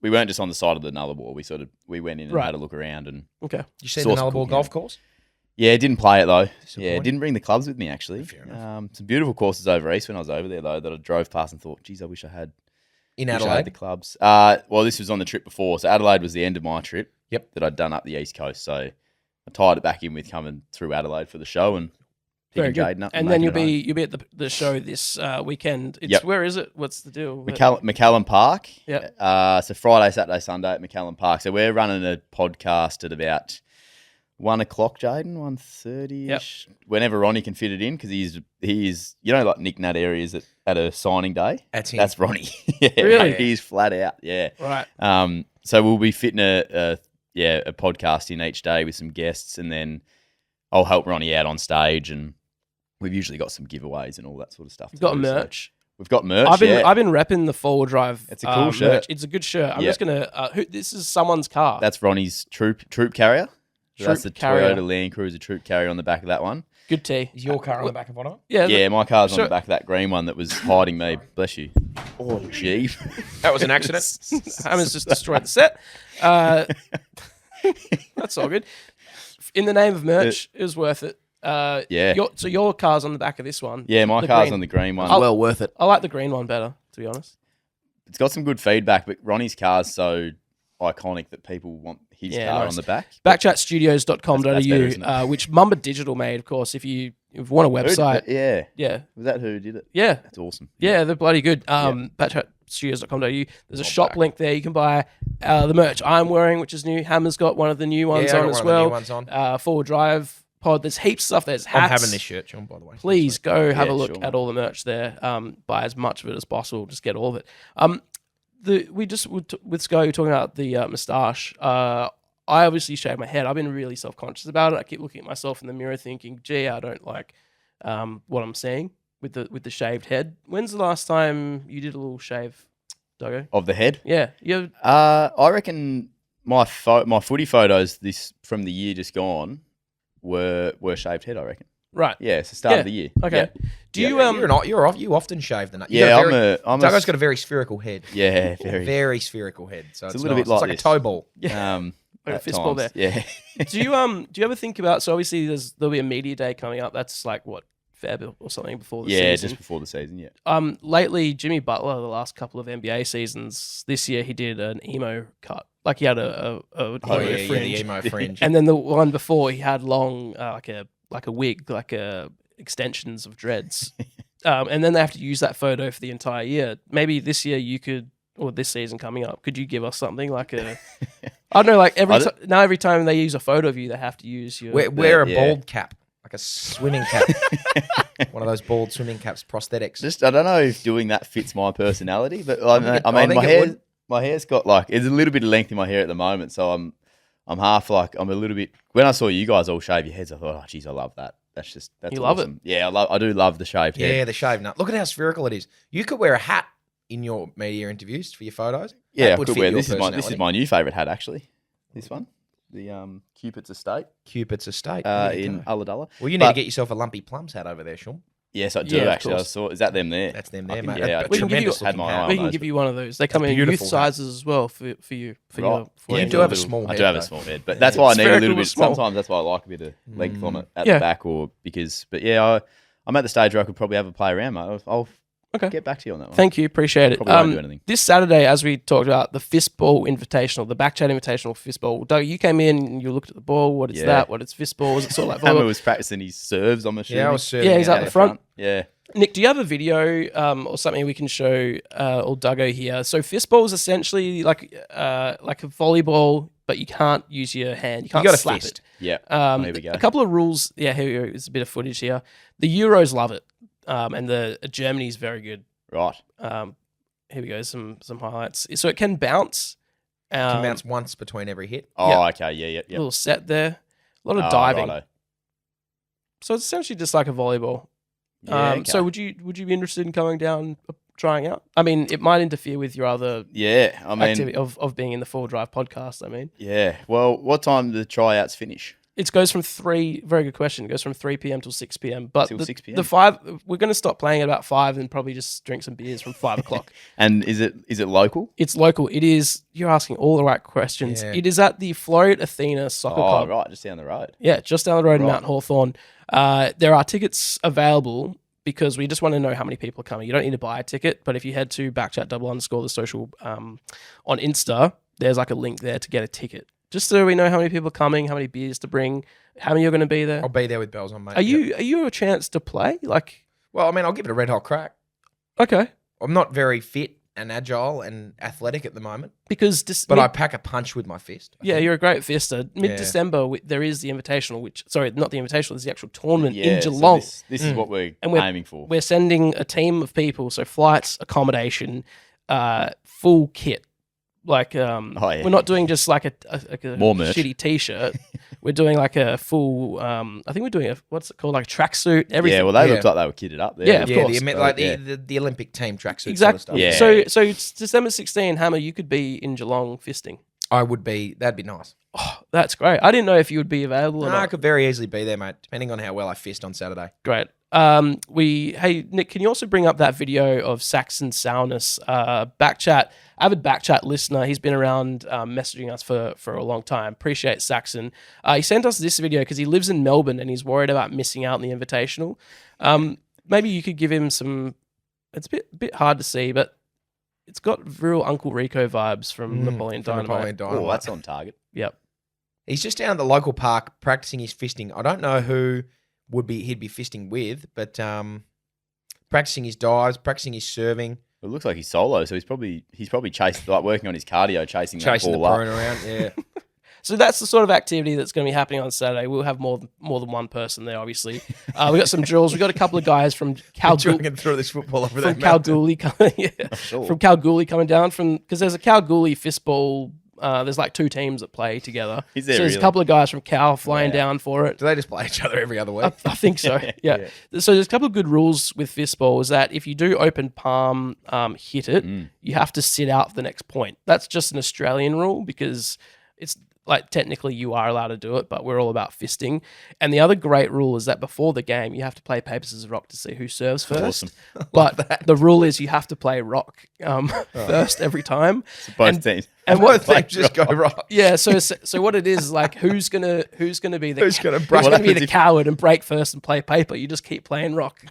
[SPEAKER 3] weren't just on the side of the Nullarbor. We went in and had a look around and
[SPEAKER 1] Okay.
[SPEAKER 2] Did you see
[SPEAKER 3] Source
[SPEAKER 2] the
[SPEAKER 3] of
[SPEAKER 2] Nullarbor
[SPEAKER 3] cooking.
[SPEAKER 2] golf course?
[SPEAKER 3] yeah, didn't play it though.
[SPEAKER 2] Disappointing.
[SPEAKER 3] Yeah, didn't bring the clubs with me actually.
[SPEAKER 2] Fair enough.
[SPEAKER 3] Some beautiful courses over east when I was over there though that I drove past and thought, geez, I wish I had.
[SPEAKER 2] In
[SPEAKER 3] Wish I had the
[SPEAKER 2] Adelaide?
[SPEAKER 3] clubs. Well, this was on the trip before, so Adelaide was the end of my trip.
[SPEAKER 2] Yep.
[SPEAKER 3] That I'd done up the east coast, so I tied it back in with coming through Adelaide for the show and
[SPEAKER 1] Very
[SPEAKER 3] picking
[SPEAKER 1] good.
[SPEAKER 3] Jaden up.
[SPEAKER 1] And then
[SPEAKER 3] making
[SPEAKER 1] you'll be at the show this weekend.
[SPEAKER 3] Yep.
[SPEAKER 1] Where is it? What's the deal?
[SPEAKER 3] McCallum Park.
[SPEAKER 1] Yeah.
[SPEAKER 3] So Friday, Saturday, Sunday at McCallum Park. So we're running a podcast at about 1 o'clock, Jaden, 1:30ish. Whenever Ronnie can fit it in, because he's like Nick Nat areas at a signing day.
[SPEAKER 2] That's him.
[SPEAKER 3] That's Ronnie. Yeah,
[SPEAKER 1] Really?
[SPEAKER 3] He's flat out. Yeah.
[SPEAKER 1] Right.
[SPEAKER 3] So we'll be fitting a podcast in each day with some guests, and then I'll help Ronnie out on stage, and we've usually got some giveaways and all that sort of stuff.
[SPEAKER 1] You've got
[SPEAKER 3] too, so
[SPEAKER 1] merch.
[SPEAKER 3] we've got merch.
[SPEAKER 1] I've
[SPEAKER 3] yeah.
[SPEAKER 1] been repping the 4-wheel drive.
[SPEAKER 3] It's a cool
[SPEAKER 1] merch.
[SPEAKER 3] shirt.
[SPEAKER 1] It's a good shirt. I'm
[SPEAKER 3] Yep.
[SPEAKER 1] just gonna. This is someone's car.
[SPEAKER 3] That's Ronnie's troop carrier. So that's the
[SPEAKER 1] Troop carrier.
[SPEAKER 3] Toyota Land Cruiser troop carrier on the back of that one.
[SPEAKER 1] Good tee.
[SPEAKER 2] Is your car on the back of one of them?
[SPEAKER 1] Yeah.
[SPEAKER 3] Yeah, my car's on
[SPEAKER 1] Sure.
[SPEAKER 3] the back of that green one that was hiding me. Bless you. Oh, gee.
[SPEAKER 2] That was an accident.
[SPEAKER 1] Hammond's just destroyed the set. That's all good. In the name of merch, it was worth it.
[SPEAKER 3] Yeah.
[SPEAKER 1] So your car's on the back of this one.
[SPEAKER 3] Yeah, my
[SPEAKER 1] The
[SPEAKER 3] car's
[SPEAKER 1] green.
[SPEAKER 3] on the green one.
[SPEAKER 2] Well worth it.
[SPEAKER 1] I like the green one better, to be honest.
[SPEAKER 3] It's got some good feedback, but Ronnie's car's so iconic that people want his
[SPEAKER 1] Yeah,
[SPEAKER 3] car
[SPEAKER 1] nice.
[SPEAKER 3] on the back.
[SPEAKER 1] BackChatstudios.com.au,
[SPEAKER 3] That's better, isn't it?
[SPEAKER 1] which Mumba Digital made, of course. If you want a website,
[SPEAKER 3] Yeah.
[SPEAKER 1] yeah,
[SPEAKER 3] Was that who did it?
[SPEAKER 1] yeah,
[SPEAKER 3] That's awesome.
[SPEAKER 1] yeah, they're bloody good. BackChatstudios.com.au. There's a shop link there. You can buy the merch I'm wearing, which is new. Hammer's got one of the new ones
[SPEAKER 2] I
[SPEAKER 1] on
[SPEAKER 2] got
[SPEAKER 1] as
[SPEAKER 2] one of the new
[SPEAKER 1] well.
[SPEAKER 2] ones on.
[SPEAKER 1] 4-wheel drive pod. There's heaps of stuff. There's hats.
[SPEAKER 2] I'm having this shirt, John, by the way.
[SPEAKER 1] Please go have
[SPEAKER 3] Yeah,
[SPEAKER 1] a look
[SPEAKER 3] sure,
[SPEAKER 1] at
[SPEAKER 3] mate.
[SPEAKER 1] all the merch there. Buy as much of it as possible. Just get all of it. With Schoey talking about the moustache. I obviously shave my head. I've been really self-conscious about it. I keep looking at myself in the mirror thinking, gee, I don't like what I'm seeing with the shaved head. When's the last time you did a little shave, Duggo?
[SPEAKER 3] Of the head?
[SPEAKER 1] Yeah, you.
[SPEAKER 3] I reckon my footy photos from the year just gone were shaved head, I reckon.
[SPEAKER 1] Right.
[SPEAKER 3] Yeah, it's the start of the year.
[SPEAKER 1] Okay.
[SPEAKER 3] Yeah.
[SPEAKER 1] Do you
[SPEAKER 2] you often shave the nut.
[SPEAKER 3] Duggo's
[SPEAKER 2] got a very spherical head.
[SPEAKER 3] Yeah, very.
[SPEAKER 2] Very spherical head. So
[SPEAKER 3] It's a little bit
[SPEAKER 2] It's
[SPEAKER 3] like
[SPEAKER 2] a
[SPEAKER 3] this.
[SPEAKER 2] toe ball.
[SPEAKER 1] like a
[SPEAKER 3] at
[SPEAKER 1] fistball
[SPEAKER 3] times.
[SPEAKER 1] there?
[SPEAKER 3] Yeah.
[SPEAKER 1] Do you ever think about? So obviously there'll be a media day coming up. That's like what, Feb or something before the season.
[SPEAKER 3] Yeah, just before the season. Yeah.
[SPEAKER 1] Lately Jimmy Butler, the last couple of NBA seasons, this year he did an emo cut. Like he had a
[SPEAKER 2] The
[SPEAKER 1] fringe.
[SPEAKER 2] emo fringe.
[SPEAKER 1] And then the one before he had long, like a wig, extensions of dreads. And then they have to use that photo for the entire year. Maybe this year you could, or this season coming up, could you give us something like a? I don't know, like every time they use a photo of you, they have to use your.
[SPEAKER 2] Wear a bald cap, like a swimming cap. One of those bald swimming caps, prosthetics.
[SPEAKER 3] Just I don't know if doing that fits my personality, but I
[SPEAKER 2] think
[SPEAKER 3] mean,
[SPEAKER 2] it would.
[SPEAKER 3] my hair's got it's a little bit of length in my hair at the moment, so I'm half I'm a little bit. When I saw you guys all shave your heads, I thought, oh, geez, I love that. That's
[SPEAKER 1] You love
[SPEAKER 3] awesome. Yeah, I do love the shaved head.
[SPEAKER 2] Yeah, the shaved nut. Look at how spherical it is. You could wear a hat in your media interviews for your photos.
[SPEAKER 3] Yeah,
[SPEAKER 2] That
[SPEAKER 3] I
[SPEAKER 2] would
[SPEAKER 3] could
[SPEAKER 2] fit
[SPEAKER 3] wear
[SPEAKER 2] your
[SPEAKER 3] this is
[SPEAKER 2] personality.
[SPEAKER 3] my new favourite hat actually. This one, the Cupid's Estate
[SPEAKER 2] Cupid's Estate. There you
[SPEAKER 3] in
[SPEAKER 2] go.
[SPEAKER 3] Ulladulla.
[SPEAKER 2] Well, you need to get yourself a lumpy plums hat over there, Sean.
[SPEAKER 3] Yes, I do
[SPEAKER 1] Yeah, of
[SPEAKER 3] actually. I
[SPEAKER 1] course.
[SPEAKER 3] saw. Is that them there?
[SPEAKER 2] That's them there,
[SPEAKER 3] I can-
[SPEAKER 2] mate.
[SPEAKER 3] yeah,
[SPEAKER 2] A
[SPEAKER 3] we can give you-
[SPEAKER 2] tremendous
[SPEAKER 3] had my
[SPEAKER 2] looking
[SPEAKER 3] eye
[SPEAKER 2] hat.
[SPEAKER 3] on
[SPEAKER 1] We can
[SPEAKER 3] those,
[SPEAKER 1] give you one of those. They come in
[SPEAKER 2] beautiful
[SPEAKER 1] youth
[SPEAKER 2] hat.
[SPEAKER 1] sizes as well for you.
[SPEAKER 3] Right.
[SPEAKER 1] For
[SPEAKER 2] You
[SPEAKER 1] your
[SPEAKER 2] do have a
[SPEAKER 1] little-
[SPEAKER 2] small
[SPEAKER 3] I
[SPEAKER 2] head.
[SPEAKER 3] do have a
[SPEAKER 2] though.
[SPEAKER 3] small head, but that's why I need a
[SPEAKER 1] Spherical
[SPEAKER 3] little
[SPEAKER 1] but
[SPEAKER 3] bit.
[SPEAKER 1] small.
[SPEAKER 3] Sometimes that's why I like a bit of length on it at
[SPEAKER 1] Yeah.
[SPEAKER 3] the back, but yeah, I'm at the stage where I could probably have a play around, mate. I'll
[SPEAKER 1] Okay.
[SPEAKER 3] get back to you on that one.
[SPEAKER 1] Thank you, appreciate it.
[SPEAKER 3] Probably won't do anything.
[SPEAKER 1] This Saturday, as we talked about, the Fistball Invitational, the BackChat Invitational Fistball. Doug, you came in and you looked at the ball. What is
[SPEAKER 3] Yeah.
[SPEAKER 1] that? What is Fistball? Is it sort of like
[SPEAKER 3] Hammer
[SPEAKER 1] volleyball?
[SPEAKER 3] was practicing his serves, I'm assuming.
[SPEAKER 2] Yeah, I was serving.
[SPEAKER 1] Yeah, he's
[SPEAKER 2] out
[SPEAKER 1] up the front.
[SPEAKER 3] Yeah.
[SPEAKER 1] Nick, do you have a video or something we can show or Duggo here? So Fistball is essentially like a volleyball, but you can't use your hand. You can't
[SPEAKER 2] got a
[SPEAKER 1] slap
[SPEAKER 2] fist.
[SPEAKER 3] Yeah.
[SPEAKER 1] it.
[SPEAKER 3] Here we go.
[SPEAKER 1] A couple of rules. Yeah, here is a bit of footage here. The Euros love it, and the Germany's very good.
[SPEAKER 3] Right.
[SPEAKER 1] Here we go. Some highlights. So it can bounce.
[SPEAKER 2] Can bounce once between every hit.
[SPEAKER 3] Oh,
[SPEAKER 1] Yeah.
[SPEAKER 3] okay. Yeah.
[SPEAKER 1] Little set there. A lot of
[SPEAKER 3] Oh,
[SPEAKER 1] diving.
[SPEAKER 3] righto.
[SPEAKER 1] So it's essentially just like a volleyball.
[SPEAKER 3] Yeah, okay.
[SPEAKER 1] So would you be interested in coming down, trying out? I mean, it might interfere with your other
[SPEAKER 3] Yeah, I mean,
[SPEAKER 1] activity of being in the Full Drive podcast. I mean,
[SPEAKER 3] yeah. Well, what time do the tryouts finish?
[SPEAKER 1] it goes from 3. Very good question. It goes from 3 p.m. till 6 p.m. But
[SPEAKER 3] Till
[SPEAKER 1] the,
[SPEAKER 3] 6 p.m.
[SPEAKER 1] the 5, we're going to stop playing at about 5 and probably just drink some beers from 5 o'clock.
[SPEAKER 3] And is it local?
[SPEAKER 1] It's local. It is. You're asking all the right questions.
[SPEAKER 2] Yeah.
[SPEAKER 1] It is at the Float Athena Soccer
[SPEAKER 3] Oh,
[SPEAKER 1] Club.
[SPEAKER 3] right, just down the road.
[SPEAKER 1] Yeah, just down the road in
[SPEAKER 3] Right.
[SPEAKER 1] Mount Hawthorn. There are tickets available because we just want to know how many people are coming. You don't need to buy a ticket, but if you head to BackChat _ the social on Insta, there's like a link there to get a ticket. Just so we know how many people are coming, how many beers to bring, how many you're going to be there.
[SPEAKER 2] I'll be there with bells on, mate.
[SPEAKER 1] Are you a chance to play? Like,
[SPEAKER 2] Well, I mean, I'll give it a red hot crack.
[SPEAKER 1] okay,
[SPEAKER 2] I'm not very fit and agile and athletic at the moment,
[SPEAKER 1] because
[SPEAKER 2] but I pack a punch with my fist. I
[SPEAKER 1] yeah,
[SPEAKER 2] think.
[SPEAKER 1] you're a great fister. Mid-December, there is the Invitational, not the Invitational, there's the actual tournament in
[SPEAKER 3] so
[SPEAKER 1] Geelong.
[SPEAKER 3] this is what we're
[SPEAKER 1] And we're-
[SPEAKER 3] aiming for.
[SPEAKER 1] We're sending a team of people, so flights, accommodation, full kit. Like,
[SPEAKER 3] yeah.
[SPEAKER 1] we're not doing just like a
[SPEAKER 3] More merch.
[SPEAKER 1] shitty t-shirt. We're doing like a full, I think we're doing what's it called? Like a tracksuit, everything.
[SPEAKER 3] Yeah, well, they
[SPEAKER 2] Yeah.
[SPEAKER 3] looked like they were kitted up there.
[SPEAKER 1] Yeah, of
[SPEAKER 2] Yeah,
[SPEAKER 1] course.
[SPEAKER 2] the Olympic team tracksuit
[SPEAKER 1] exactly.
[SPEAKER 2] sort of stuff.
[SPEAKER 3] Yeah.
[SPEAKER 1] So it's December 16, Hammer, you could be in Geelong fisting.
[SPEAKER 2] I would be. That'd be nice.
[SPEAKER 1] Oh, that's great. I didn't know if you would be available or
[SPEAKER 2] No, I
[SPEAKER 1] not.
[SPEAKER 2] could very easily be there, mate, depending on how well I fist on Saturday.
[SPEAKER 1] Great. Hey Nick, can you also bring up that video of Saxon Soundness, BackChat, avid BackChat listener? He's been around messaging us for a long time. Appreciate Saxon. He sent us this video because he lives in Melbourne and he's worried about missing out on the Invitational. Maybe you could give him some. It's a bit hard to see, but it's got real Uncle Rico vibes from Napoleon
[SPEAKER 2] From
[SPEAKER 1] Dynamite.
[SPEAKER 2] Napoleon Dynamite.
[SPEAKER 3] Oh, that's on target.
[SPEAKER 1] Yep.
[SPEAKER 2] He's just down at the local park practicing his fisting. I don't know who he'd be fisting with, but practicing his dives, practicing his serving,
[SPEAKER 3] It looks like he's solo, so he's probably chasing, like working on his cardio, chasing
[SPEAKER 2] the
[SPEAKER 3] that ball up.
[SPEAKER 2] prone around. Yeah.
[SPEAKER 1] So that's the sort of activity that's going to be happening on Saturday. We'll have more than one person there, obviously. We got some drills. We got a couple of guys from
[SPEAKER 2] Dragging through this football over there.
[SPEAKER 1] Kalgoorlie coming,
[SPEAKER 3] Sure.
[SPEAKER 1] from Kalgoorlie coming down because there's a Kalgoorlie fistball There's like 2 teams that play together.
[SPEAKER 3] Is there
[SPEAKER 1] so there's a
[SPEAKER 3] really?
[SPEAKER 1] couple of guys from Cal flying down for it.
[SPEAKER 2] Do they just play each other every other week?
[SPEAKER 1] I think so. Yeah. So there's a couple of good rules with Fistball is that if you do open palm hit it, you have to sit out for the next point. That's just an Australian rule because it's like technically you are allowed to do it, but we're all about fisting. And the other great rule is that before the game, you have to play paper, scissors, rock to see who serves first.
[SPEAKER 3] Awesome.
[SPEAKER 1] But the rule is you have to play rock first every time.
[SPEAKER 3] Both teams.
[SPEAKER 2] And what they just go right?
[SPEAKER 1] Yeah, so what it is like who's gonna be the
[SPEAKER 2] Who's gonna
[SPEAKER 1] who's
[SPEAKER 2] break?
[SPEAKER 1] gonna be the coward and break first and play paper? You just keep playing rock.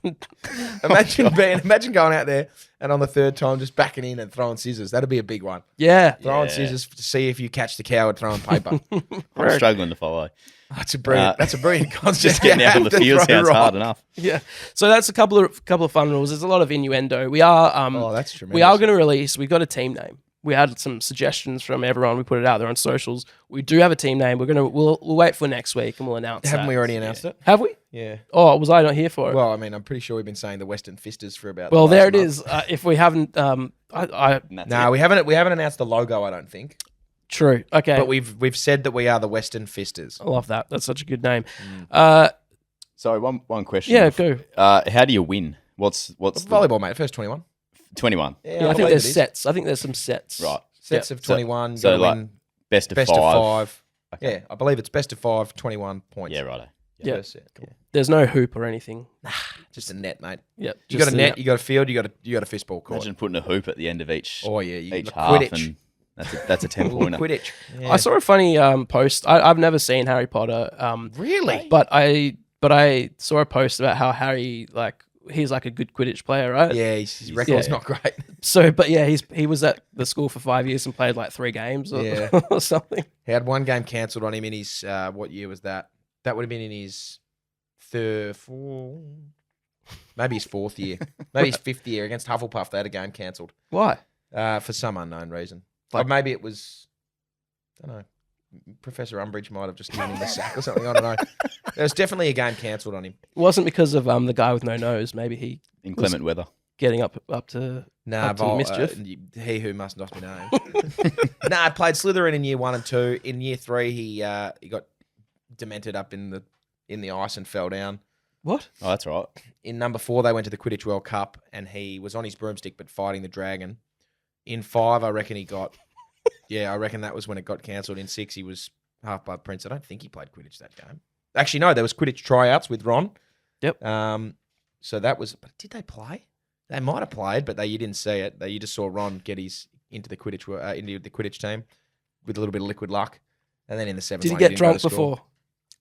[SPEAKER 2] Imagine going out there and on the third time just backing in and throwing scissors. That'd be a big one.
[SPEAKER 1] Yeah.
[SPEAKER 2] Throwing scissors to see if you catch the coward throwing paper.
[SPEAKER 3] I'm struggling to follow.
[SPEAKER 2] That's a brilliant concept.
[SPEAKER 3] Just getting out on the field sounds hard enough.
[SPEAKER 1] Yeah. So that's a couple of fun rules. There's a lot of innuendo. We are
[SPEAKER 2] that's tremendous.
[SPEAKER 1] we are going to release. We've got a team name. We had some suggestions from everyone. We put it out there on socials. We do have a team name. We'll wait for next week and we'll announce.
[SPEAKER 2] Haven't
[SPEAKER 1] that.
[SPEAKER 2] we already announced it?
[SPEAKER 1] Have we?
[SPEAKER 2] Yeah.
[SPEAKER 1] Oh, was I not here for it?
[SPEAKER 2] Well, I mean, I'm pretty sure we've been saying the Western Fisters for about.
[SPEAKER 1] Well,
[SPEAKER 2] the
[SPEAKER 1] there
[SPEAKER 2] last
[SPEAKER 1] it
[SPEAKER 2] month.
[SPEAKER 1] is. If we haven't,
[SPEAKER 2] we haven't. We haven't announced the logo. I don't think.
[SPEAKER 1] True. Okay.
[SPEAKER 2] But we've said that we are the Western Fisters.
[SPEAKER 1] I love that. That's such a good name.
[SPEAKER 3] Sorry, one question.
[SPEAKER 1] Yeah, go.
[SPEAKER 3] How do you win? What's the
[SPEAKER 2] Volleyball, mate. First 21.
[SPEAKER 3] 21?
[SPEAKER 1] Yeah, I think
[SPEAKER 2] believe
[SPEAKER 1] there's
[SPEAKER 2] it is.
[SPEAKER 1] sets. I think there's some sets.
[SPEAKER 3] Right.
[SPEAKER 2] Sets of 21.
[SPEAKER 3] So
[SPEAKER 2] gotta
[SPEAKER 3] like
[SPEAKER 2] win
[SPEAKER 3] best of
[SPEAKER 2] best
[SPEAKER 3] five.
[SPEAKER 2] of 5.
[SPEAKER 3] Okay.
[SPEAKER 2] Yeah, I believe it's best of 5, 21 points.
[SPEAKER 3] Yeah, righto.
[SPEAKER 1] Yeah.
[SPEAKER 2] First set. Cool.
[SPEAKER 1] There's no hoop or anything.
[SPEAKER 2] Just a net, mate.
[SPEAKER 1] Yeah.
[SPEAKER 2] You got a net, you got a field, you got a fistball court.
[SPEAKER 3] Imagine putting a hoop at the end of each
[SPEAKER 2] Oh yeah, you
[SPEAKER 3] each
[SPEAKER 2] look
[SPEAKER 3] half,
[SPEAKER 2] Quidditch.
[SPEAKER 3] and that's a 10-pointer.
[SPEAKER 2] Quidditch. Yeah.
[SPEAKER 1] I saw a funny post. I've never seen Harry Potter.
[SPEAKER 2] Really?
[SPEAKER 1] But I saw a post about how Harry he's like a good Quidditch player, right?
[SPEAKER 2] Yeah, his record's not great.
[SPEAKER 1] So, but yeah, he was at the school for 5 years and played like 3 games or,
[SPEAKER 2] Yeah.
[SPEAKER 1] or something.
[SPEAKER 2] He had one game cancelled on him in his what year was that? That would have been in his maybe his 4th year, maybe his 5th year against Hufflepuff. They had a game cancelled
[SPEAKER 1] Why?
[SPEAKER 2] for some unknown reason. Or maybe it was, I don't know. Professor Umbridge might have just given him the sack or something. I don't know. There was definitely a game cancelled on him.
[SPEAKER 1] It wasn't because of the guy with no nose. Maybe he
[SPEAKER 3] Inclement weather.
[SPEAKER 1] getting up to up to mischief.
[SPEAKER 2] He who must not be named. I played Slytherin in year 1 and 2. In year 3, he got demented up in the ice and fell down.
[SPEAKER 1] What?
[SPEAKER 3] Oh, that's right.
[SPEAKER 2] In number 4, they went to the Quidditch World Cup, and he was on his broomstick but fighting the dragon. In 5, I reckon he got. Yeah, I reckon that was when it got cancelled. In 6, he was Half-Blood Prince. I don't think he played Quidditch that game. Actually, no, there was Quidditch tryouts with Ron.
[SPEAKER 1] Yep.
[SPEAKER 2] So that was. But did they play? They might have played, but you didn't see it. You just saw Ron get into the Quidditch team with a little bit of liquid luck, and then in the 7th,
[SPEAKER 1] Did he
[SPEAKER 2] one,
[SPEAKER 1] get
[SPEAKER 2] didn't go
[SPEAKER 1] drunk
[SPEAKER 2] to school.
[SPEAKER 1] before?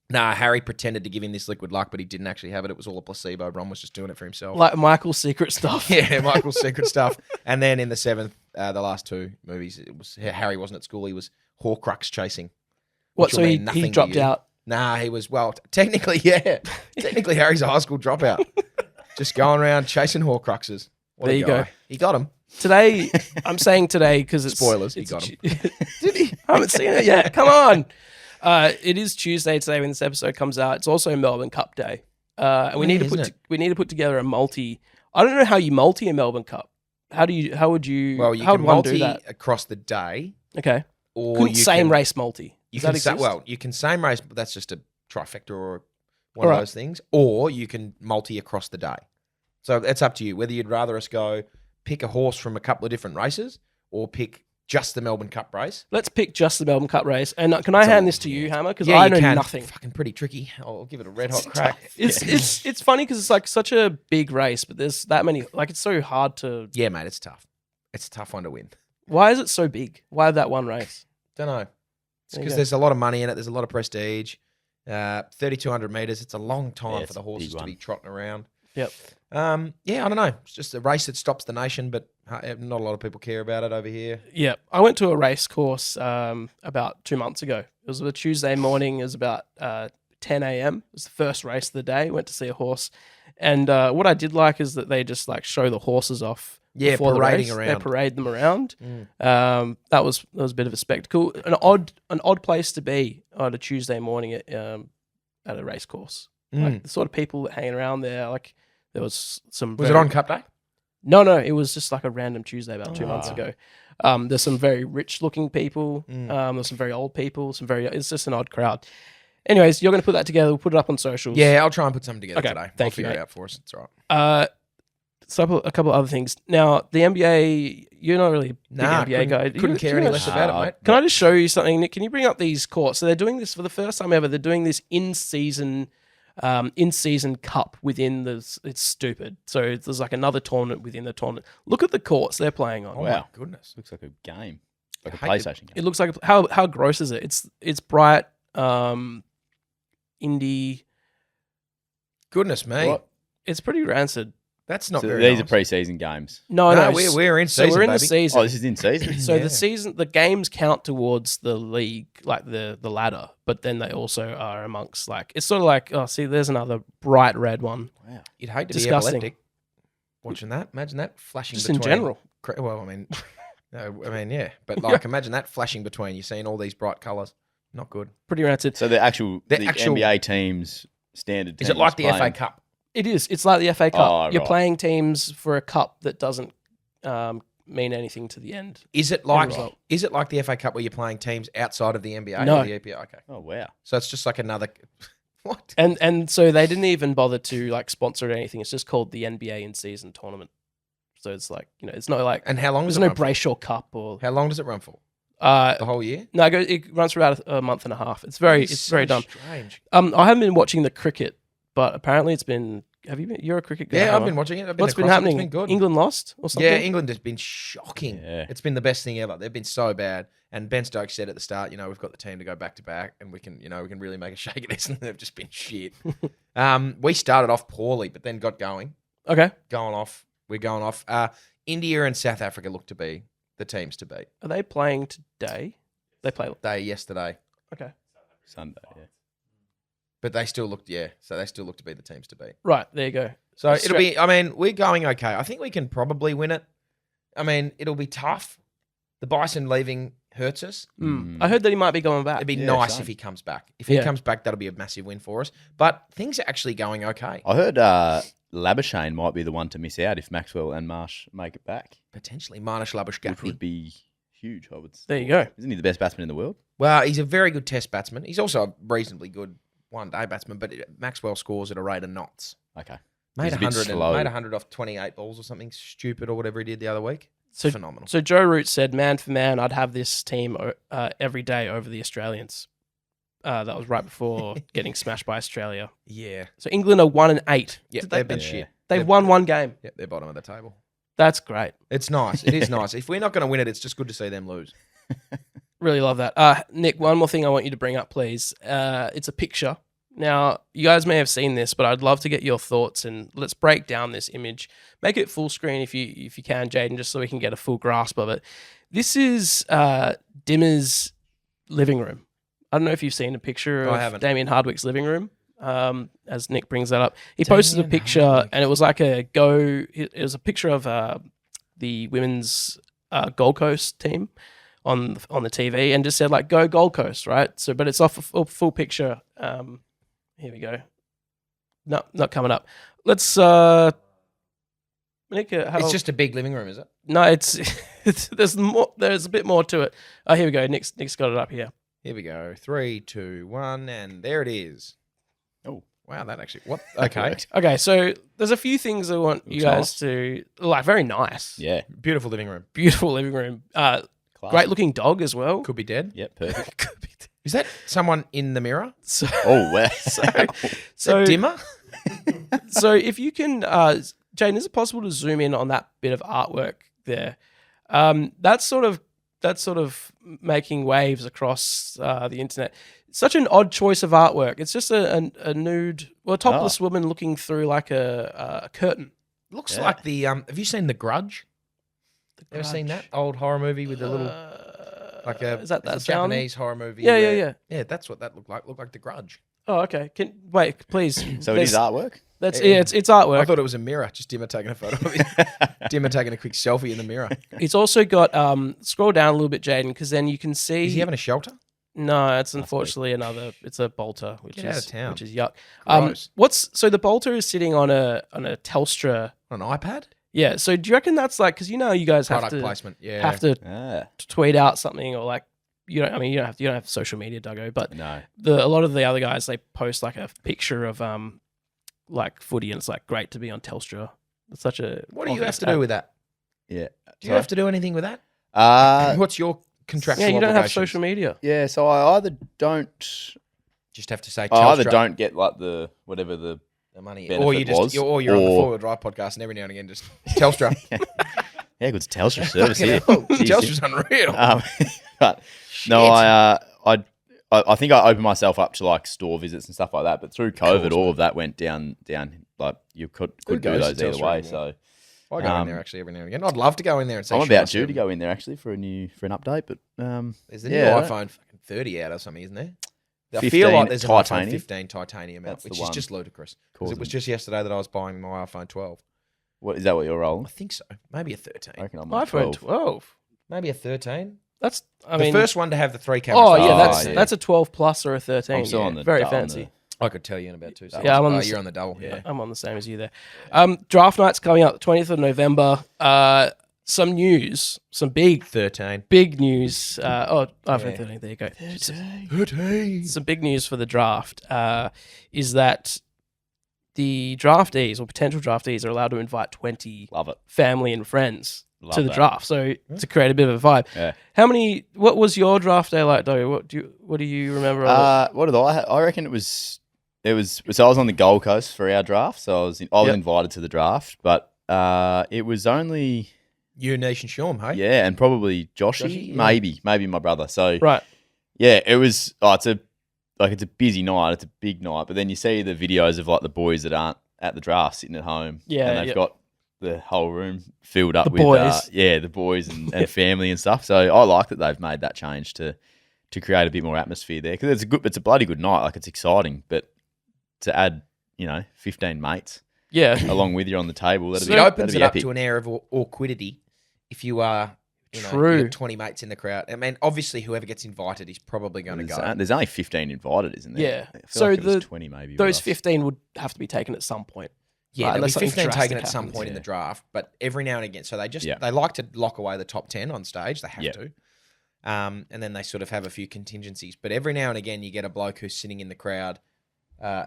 [SPEAKER 2] Nah, Harry pretended to give him this liquid luck, but he didn't actually have it. It was all a placebo. Ron was just doing it for himself.
[SPEAKER 1] Like Michael's secret stuff.
[SPEAKER 2] Yeah, Michael's secret stuff. And then in the 7th, the last 2 movies, it was Harry wasn't at school. He was Horcrux chasing.
[SPEAKER 1] What?
[SPEAKER 2] which
[SPEAKER 1] So
[SPEAKER 2] will
[SPEAKER 1] he
[SPEAKER 2] mean nothing to
[SPEAKER 1] dropped
[SPEAKER 2] you.
[SPEAKER 1] out.
[SPEAKER 2] Nah, he was, well, technically, yeah. Technically, Harry's a high school dropout. Just going around chasing Horcruxes. What
[SPEAKER 1] There
[SPEAKER 2] a
[SPEAKER 1] you
[SPEAKER 2] guy.
[SPEAKER 1] go.
[SPEAKER 2] He got him.
[SPEAKER 1] Today, I'm saying today because it's
[SPEAKER 2] Spoilers, he
[SPEAKER 1] it's
[SPEAKER 2] got him.
[SPEAKER 1] Did he? I haven't seen it yet. Come on. It is Tuesday today when this episode comes out. It's also Melbourne Cup Day, and we need to put together a multi. I don't know how you multi a Melbourne Cup. How would you?
[SPEAKER 2] Well, you
[SPEAKER 1] how
[SPEAKER 2] can
[SPEAKER 1] would one do
[SPEAKER 2] multi
[SPEAKER 1] that?
[SPEAKER 2] across the day.
[SPEAKER 1] Okay.
[SPEAKER 2] Or
[SPEAKER 1] Couldn't
[SPEAKER 2] you
[SPEAKER 1] same
[SPEAKER 2] can,
[SPEAKER 1] race multi.
[SPEAKER 2] You
[SPEAKER 1] Does
[SPEAKER 2] can
[SPEAKER 1] that exist?
[SPEAKER 2] you can same race, but that's just a trifecta or one
[SPEAKER 1] All
[SPEAKER 2] of
[SPEAKER 1] right.
[SPEAKER 2] those things. Or you can multi across the day. So it's up to you whether you'd rather us go pick a horse from a couple of different races or pick just the Melbourne Cup race.
[SPEAKER 1] Let's pick just the Melbourne Cup race. And can I hand this to you, Hammer? Because
[SPEAKER 2] Yeah,
[SPEAKER 1] I
[SPEAKER 2] you
[SPEAKER 1] know
[SPEAKER 2] can.
[SPEAKER 1] nothing.
[SPEAKER 2] Fucking pretty tricky. I'll give it a red hot crack.
[SPEAKER 1] It's funny because it's like such a big race, but there's that many. Like it's so hard to.
[SPEAKER 2] Yeah, mate, it's tough. It's a tough one to win.
[SPEAKER 1] Why is it so big? Why that one race?
[SPEAKER 2] Don't know. It's
[SPEAKER 1] There you
[SPEAKER 2] because
[SPEAKER 1] go.
[SPEAKER 2] there's a lot of money in it. There's a lot of prestige. 3,200 meters. It's a long time
[SPEAKER 3] Yeah,
[SPEAKER 2] for the
[SPEAKER 3] it's a
[SPEAKER 2] horses
[SPEAKER 3] big
[SPEAKER 2] to be
[SPEAKER 3] one.
[SPEAKER 2] trotting around.
[SPEAKER 1] Yep.
[SPEAKER 2] Yeah, I don't know. It's just a race that stops the nation, but not a lot of people care about it over here.
[SPEAKER 1] Yeah, I went to a race course about 2 months ago. It was a Tuesday morning. It was about 10 a.m. It was the first race of the day. Went to see a horse, and what I did like is that they just like show the horses off.
[SPEAKER 2] Yeah,
[SPEAKER 1] before the
[SPEAKER 2] parading
[SPEAKER 1] race.
[SPEAKER 2] around.
[SPEAKER 1] They parade them around. That was a bit of a spectacle. An odd place to be on a Tuesday morning at a race course. Like the sort of people that hanging around there. Like there was some.
[SPEAKER 2] Was it on Cup Day?
[SPEAKER 1] No, it was just like a random Tuesday about 2 months ago. There's some very rich-looking people. There's some very old people. It's just an odd crowd. Anyways, you're going to put that together. We'll put it up on socials.
[SPEAKER 2] Yeah, I'll try and put something together
[SPEAKER 1] Okay,
[SPEAKER 2] today.
[SPEAKER 1] thank
[SPEAKER 2] I'll
[SPEAKER 1] you,
[SPEAKER 2] figure it
[SPEAKER 1] mate.
[SPEAKER 2] out for us. It's all right.
[SPEAKER 1] So a couple of other things. Now, the NBA, you're not really a big
[SPEAKER 2] Nah,
[SPEAKER 1] NBA guy.
[SPEAKER 2] couldn't care any less about it, mate.
[SPEAKER 1] Can I just show you something, Nick? Can you bring up these courts? So they're doing this for the first time ever. They're doing this in-season cup within this. It's stupid. So there's like another tournament within the tournament. Look at the courts they're playing on.
[SPEAKER 2] Oh, my goodness.
[SPEAKER 3] Looks like a game. Like a
[SPEAKER 2] I hate
[SPEAKER 3] PlayStation game.
[SPEAKER 1] It looks like how gross is it? It's bright, indie.
[SPEAKER 2] Goodness me.
[SPEAKER 3] What?
[SPEAKER 1] It's pretty rancid.
[SPEAKER 2] That's not
[SPEAKER 3] So
[SPEAKER 2] very
[SPEAKER 3] these
[SPEAKER 2] nice.
[SPEAKER 3] are pre-season games.
[SPEAKER 1] No,
[SPEAKER 2] we're in
[SPEAKER 1] so
[SPEAKER 2] season,
[SPEAKER 1] we're in the
[SPEAKER 2] baby.
[SPEAKER 1] season.
[SPEAKER 3] Oh, this is in season.
[SPEAKER 1] So
[SPEAKER 2] Yeah.
[SPEAKER 1] the games count towards the league, like the ladder, but then they also are amongst like it's sort of like there's another bright red one.
[SPEAKER 3] Wow.
[SPEAKER 2] You'd hate to
[SPEAKER 1] Disgusting.
[SPEAKER 2] be epileptic watching that. Imagine that flashing
[SPEAKER 1] Just
[SPEAKER 2] between.
[SPEAKER 1] in general.
[SPEAKER 2] Well, I mean, no, I mean, yeah. But like, imagine that flashing between. You're seeing all these bright colours. Not good.
[SPEAKER 1] Pretty rancid.
[SPEAKER 3] So the actual
[SPEAKER 2] The actual-
[SPEAKER 3] NBA teams standard.
[SPEAKER 2] Is it
[SPEAKER 3] teams
[SPEAKER 2] like the FA
[SPEAKER 3] playing-
[SPEAKER 2] Cup?
[SPEAKER 1] It is. It's like the FA Cup.
[SPEAKER 3] Oh,
[SPEAKER 1] You're
[SPEAKER 3] right.
[SPEAKER 1] playing teams for a cup that doesn't mean anything to the end.
[SPEAKER 2] Is it like
[SPEAKER 1] result.
[SPEAKER 2] the FA Cup where you're playing teams outside of the NBA?
[SPEAKER 1] No.
[SPEAKER 2] Or the EPL? Okay.
[SPEAKER 3] Oh wow.
[SPEAKER 2] So it's just like another. What?
[SPEAKER 1] And so they didn't even bother to like sponsor it or anything. It's just called the NBA in season tournament. So it's like it's not like
[SPEAKER 2] And how long does
[SPEAKER 1] there's
[SPEAKER 2] it
[SPEAKER 1] no
[SPEAKER 2] run for?
[SPEAKER 1] Brayshaw Cup or
[SPEAKER 2] How long does it run for? The whole year?
[SPEAKER 1] no. It runs for about a month and a half. It's very
[SPEAKER 2] So
[SPEAKER 1] dumb.
[SPEAKER 2] strange.
[SPEAKER 1] I haven't been watching the cricket, but apparently it's been. Have you been? You're a cricket guy.
[SPEAKER 2] Yeah, I've
[SPEAKER 1] aren't
[SPEAKER 2] been
[SPEAKER 1] you?
[SPEAKER 2] watching it. I've been
[SPEAKER 1] What's been
[SPEAKER 2] across it.
[SPEAKER 1] happening?
[SPEAKER 2] It's been good.
[SPEAKER 1] England lost or something?
[SPEAKER 2] Yeah, England has been shocking.
[SPEAKER 3] Yeah.
[SPEAKER 2] It's been the best thing ever. They've been so bad. And Ben Stokes said at the start, we've got the team to go back to back, and we can really make a shake of this. And they've just been shit. We started off poorly, but then got going.
[SPEAKER 1] Okay.
[SPEAKER 2] We're going off. India and South Africa look to be the teams to beat.
[SPEAKER 1] Are they playing today? They play.
[SPEAKER 2] Yesterday,
[SPEAKER 1] Okay.
[SPEAKER 3] Sunday. Yeah.
[SPEAKER 2] but they still looked so they still look to be the teams to beat.
[SPEAKER 1] Right. There you go.
[SPEAKER 2] So it'll be. I mean, we're going okay. I think we can probably win it. I mean, it'll be tough. The Bison leaving hurts us.
[SPEAKER 1] I heard that he might be going back.
[SPEAKER 2] It'd be
[SPEAKER 3] Yeah,
[SPEAKER 2] nice
[SPEAKER 3] same.
[SPEAKER 2] if he comes back. If he
[SPEAKER 1] Yeah.
[SPEAKER 2] comes back, that'll be a massive win for us. But things are actually going okay.
[SPEAKER 3] I heard Labuschagne might be the one to miss out if Maxwell and Marsh make it back,
[SPEAKER 2] Potentially, Manish
[SPEAKER 3] which
[SPEAKER 2] Labuschagne.
[SPEAKER 3] would be huge. I would.
[SPEAKER 1] There you go.
[SPEAKER 3] Isn't he the best batsman in the world?
[SPEAKER 2] Well, he's a very good test batsman. He's also a reasonably good one-day batsman, but Maxwell scores at a rate of knots.
[SPEAKER 3] Okay.
[SPEAKER 2] Made
[SPEAKER 3] He's a bit
[SPEAKER 2] 100 and
[SPEAKER 3] slow.
[SPEAKER 2] made 100 off 28 balls or something stupid or whatever he did the other week.
[SPEAKER 1] So-
[SPEAKER 2] Phenomenal.
[SPEAKER 1] So Joe Root said, "Man for man, I'd have this team every day over the Australians." That was right before getting smashed by Australia.
[SPEAKER 2] Yeah.
[SPEAKER 1] So England are 1-8.
[SPEAKER 2] Yeah,
[SPEAKER 1] Did
[SPEAKER 2] they've been
[SPEAKER 3] Yeah.
[SPEAKER 2] shit.
[SPEAKER 1] They've won one game.
[SPEAKER 2] Yeah, they're bottom of the table.
[SPEAKER 1] That's great.
[SPEAKER 2] It's nice. It is nice. If we're not going to win it, it's just good to see them lose.
[SPEAKER 1] Really love that. Nick, one more thing I want you to bring up, please. It's a picture. Now, you guys may have seen this, but I'd love to get your thoughts and let's break down this image. Make it full screen if you can, Jaden, just so we can get a full grasp of it. This is Dimmer's living room. I don't know if you've seen a picture
[SPEAKER 2] I
[SPEAKER 1] of
[SPEAKER 2] haven't.
[SPEAKER 1] Damien Hardwick's living room. As Nick brings that up, he posted a
[SPEAKER 2] Damien
[SPEAKER 1] picture,
[SPEAKER 2] Hardwick.
[SPEAKER 1] and it was like it was a picture of the women's Gold Coast team on the TV, and just said like "Go Gold Coast," right? So, but it's off a full picture. Here we go. No, not coming up. Let's Nick.
[SPEAKER 2] It's just a big living room, is it?
[SPEAKER 1] no. It's there's more. There's a bit more to it. Oh, here we go. Nick's got it up here.
[SPEAKER 2] Here we go. 3, 2, 1, and there it is.
[SPEAKER 3] Oh.
[SPEAKER 2] Wow, that actually... What? Okay.
[SPEAKER 1] Okay, so there's a few things I want you
[SPEAKER 3] Looks
[SPEAKER 1] guys to like. Very nice.
[SPEAKER 3] Yeah.
[SPEAKER 2] Beautiful living room.
[SPEAKER 1] Beautiful living room.
[SPEAKER 3] Class.
[SPEAKER 1] Great looking dog as well.
[SPEAKER 2] Could be dead.
[SPEAKER 3] Yep. Perfect.
[SPEAKER 1] Could be.
[SPEAKER 2] Is that someone in the mirror?
[SPEAKER 1] So,
[SPEAKER 3] Oh wow.
[SPEAKER 2] Is that Dimmer?
[SPEAKER 1] so if you can, Jane, is it possible to zoom in on that bit of artwork there? That's sort of making waves across the internet. Such an odd choice of artwork. It's just a nude, well, a topless woman looking through like a curtain.
[SPEAKER 2] Looks
[SPEAKER 3] Yeah.
[SPEAKER 2] like the... have you seen The Grudge? Ever seen that old horror movie with the little...
[SPEAKER 1] Is that
[SPEAKER 2] it's a
[SPEAKER 1] sound?
[SPEAKER 2] Japanese horror movie?
[SPEAKER 1] Yeah,
[SPEAKER 2] where-
[SPEAKER 1] yeah.
[SPEAKER 2] Yeah, that's what that looked like. Looked like The Grudge.
[SPEAKER 1] Oh, okay. Wait, please.
[SPEAKER 3] So it is artwork.
[SPEAKER 1] That's
[SPEAKER 2] Yeah.
[SPEAKER 1] it's artwork.
[SPEAKER 2] I thought it was a mirror. Just Dimmer taking a photo of it. Dimmer taking a quick selfie in the mirror.
[SPEAKER 1] It's also got scroll down a little bit, Jaden, because then you can see.
[SPEAKER 2] Is he having a shelter?
[SPEAKER 1] No, it's unfortunately another. It's a bolter, which
[SPEAKER 2] Get
[SPEAKER 1] is
[SPEAKER 2] out of town.
[SPEAKER 1] which is yuck.
[SPEAKER 2] Gross.
[SPEAKER 1] So the bolter is sitting on a Telstra.
[SPEAKER 2] On an iPad?
[SPEAKER 1] Yeah. So do you reckon that's like, because you guys have
[SPEAKER 2] Product
[SPEAKER 1] to
[SPEAKER 2] placement. Yeah.
[SPEAKER 1] have to
[SPEAKER 3] Ah,
[SPEAKER 1] tweet out something, or like you don't have social media, Duggo, but
[SPEAKER 3] no.
[SPEAKER 1] a lot of the other guys, they post like a picture of like footy, and it's like great to be on Telstra. It's such a
[SPEAKER 2] What do you have to do with that?
[SPEAKER 3] Yeah.
[SPEAKER 2] Do you have to do anything with that?
[SPEAKER 3] Uh,
[SPEAKER 2] What's your contractual
[SPEAKER 1] Yeah, you don't have
[SPEAKER 2] obligations?
[SPEAKER 1] social media.
[SPEAKER 3] yeah. So I either don't.
[SPEAKER 2] Just have to say
[SPEAKER 3] I either
[SPEAKER 2] Telstra,
[SPEAKER 3] don't get like the whatever the
[SPEAKER 2] the money,
[SPEAKER 3] benefit
[SPEAKER 2] or you just
[SPEAKER 3] was,
[SPEAKER 2] you're on the
[SPEAKER 3] or-
[SPEAKER 2] Forward Drive podcast, and every now and again just Telstra.
[SPEAKER 3] yeah, good Telstra service here.
[SPEAKER 2] Fucking hell,
[SPEAKER 3] Jeez,
[SPEAKER 2] Telstra's unreal.
[SPEAKER 3] but no, I think I opened myself up to like store visits and stuff like that. But through COVID, all of that went down. Like you could
[SPEAKER 2] Who
[SPEAKER 3] do
[SPEAKER 2] goes
[SPEAKER 3] those
[SPEAKER 2] to
[SPEAKER 3] either
[SPEAKER 2] Telstra
[SPEAKER 3] way.
[SPEAKER 2] anymore?
[SPEAKER 3] So
[SPEAKER 2] I go in there actually every now and again. I'd love to go in there and say
[SPEAKER 3] I'm
[SPEAKER 2] should
[SPEAKER 3] about
[SPEAKER 2] I
[SPEAKER 3] due
[SPEAKER 2] serve
[SPEAKER 3] to
[SPEAKER 2] you?
[SPEAKER 3] go in there actually for an update. But
[SPEAKER 2] There's the
[SPEAKER 3] yeah,
[SPEAKER 2] new iPhone fucking 30 out or something, isn't there? I feel
[SPEAKER 3] 15
[SPEAKER 2] like there's an iPhone
[SPEAKER 3] titanium.
[SPEAKER 2] 15 titanium out,
[SPEAKER 3] That's the
[SPEAKER 2] which is
[SPEAKER 3] one.
[SPEAKER 2] just ludicrous. 'Cause
[SPEAKER 3] Causing-
[SPEAKER 2] it was just yesterday that I was buying my iPhone 12.
[SPEAKER 3] what is that? What you're rolling?
[SPEAKER 2] I think so. Maybe a 13.
[SPEAKER 3] I reckon I'm on
[SPEAKER 1] iPhone
[SPEAKER 3] 12.
[SPEAKER 1] 12.
[SPEAKER 2] Maybe a 13.
[SPEAKER 1] That's
[SPEAKER 2] The first one to have the 3 cameras.
[SPEAKER 1] Oh
[SPEAKER 2] was
[SPEAKER 1] yeah,
[SPEAKER 3] Oh,
[SPEAKER 1] that's
[SPEAKER 3] yeah.
[SPEAKER 1] that's a 12 plus or a 13.
[SPEAKER 3] I'm still
[SPEAKER 1] yeah.
[SPEAKER 3] on the
[SPEAKER 1] very
[SPEAKER 3] on
[SPEAKER 1] fancy.
[SPEAKER 2] I could tell you in about 2 seconds.
[SPEAKER 1] Yeah, I'm on the
[SPEAKER 2] you're on the double. Yeah.
[SPEAKER 1] I'm on the same as you there. Draft night's coming up, 20th of November. Some news, some big
[SPEAKER 2] 13.
[SPEAKER 1] news. iPhone
[SPEAKER 2] Yeah.
[SPEAKER 1] 13. There you go.
[SPEAKER 2] 13.
[SPEAKER 1] Some big news for the draft is that the draftees or potential draftees are allowed to invite 20
[SPEAKER 3] Love it.
[SPEAKER 1] family and friends
[SPEAKER 3] Love
[SPEAKER 1] to the
[SPEAKER 3] that.
[SPEAKER 1] draft. So to create a bit of a vibe.
[SPEAKER 3] Yeah.
[SPEAKER 1] How many? What was your draft day like, Duggo? What do you remember? of it?
[SPEAKER 3] What did I reckon it was. So I was on the Gold Coast for our draft, so I was
[SPEAKER 1] Yep.
[SPEAKER 3] invited to the draft, but it was only
[SPEAKER 2] You, Nish, and Shawm, hey?
[SPEAKER 3] yeah, and probably Joshy,
[SPEAKER 2] Joshy, yeah.
[SPEAKER 3] maybe my brother. So
[SPEAKER 1] Right.
[SPEAKER 3] yeah, it was. It's a busy night. It's a big night, but then you see the videos of like the boys that aren't at the draft sitting at home,
[SPEAKER 1] Yeah,
[SPEAKER 3] and they've
[SPEAKER 1] yep.
[SPEAKER 3] got the whole room filled up
[SPEAKER 1] The
[SPEAKER 3] with
[SPEAKER 1] boys.
[SPEAKER 3] the boys and family and stuff. So I like that they've made that change to create a bit more atmosphere there, because it's a bloody good night. Like, it's exciting, but to add 15 mates
[SPEAKER 1] Yeah.
[SPEAKER 3] along with you on the table, that'd
[SPEAKER 2] It
[SPEAKER 3] be
[SPEAKER 2] opens it up
[SPEAKER 3] epic.
[SPEAKER 2] to an air of awkwardity if you are you
[SPEAKER 1] True.
[SPEAKER 2] got 20 mates in the crowd. I mean, obviously, whoever gets invited is probably going to go.
[SPEAKER 3] There's only 15 invited, isn't there?
[SPEAKER 1] Yeah.
[SPEAKER 3] I feel
[SPEAKER 1] So
[SPEAKER 3] like it was
[SPEAKER 1] the-
[SPEAKER 3] 20 maybe. with
[SPEAKER 1] Those
[SPEAKER 3] us.
[SPEAKER 1] 15 would have to be taken at some point.
[SPEAKER 2] Yeah,
[SPEAKER 1] Right,
[SPEAKER 2] there'll be
[SPEAKER 1] unless something
[SPEAKER 2] 15 taken
[SPEAKER 1] drastic
[SPEAKER 2] at some
[SPEAKER 1] happens,
[SPEAKER 2] point in the
[SPEAKER 3] yeah.
[SPEAKER 2] draft, but every now and again. So
[SPEAKER 3] Yeah.
[SPEAKER 2] they like to lock away the top 10 on stage. They have
[SPEAKER 3] Yeah.
[SPEAKER 2] to. And then they sort of have a few contingencies. But every now and again, you get a bloke who's sitting in the crowd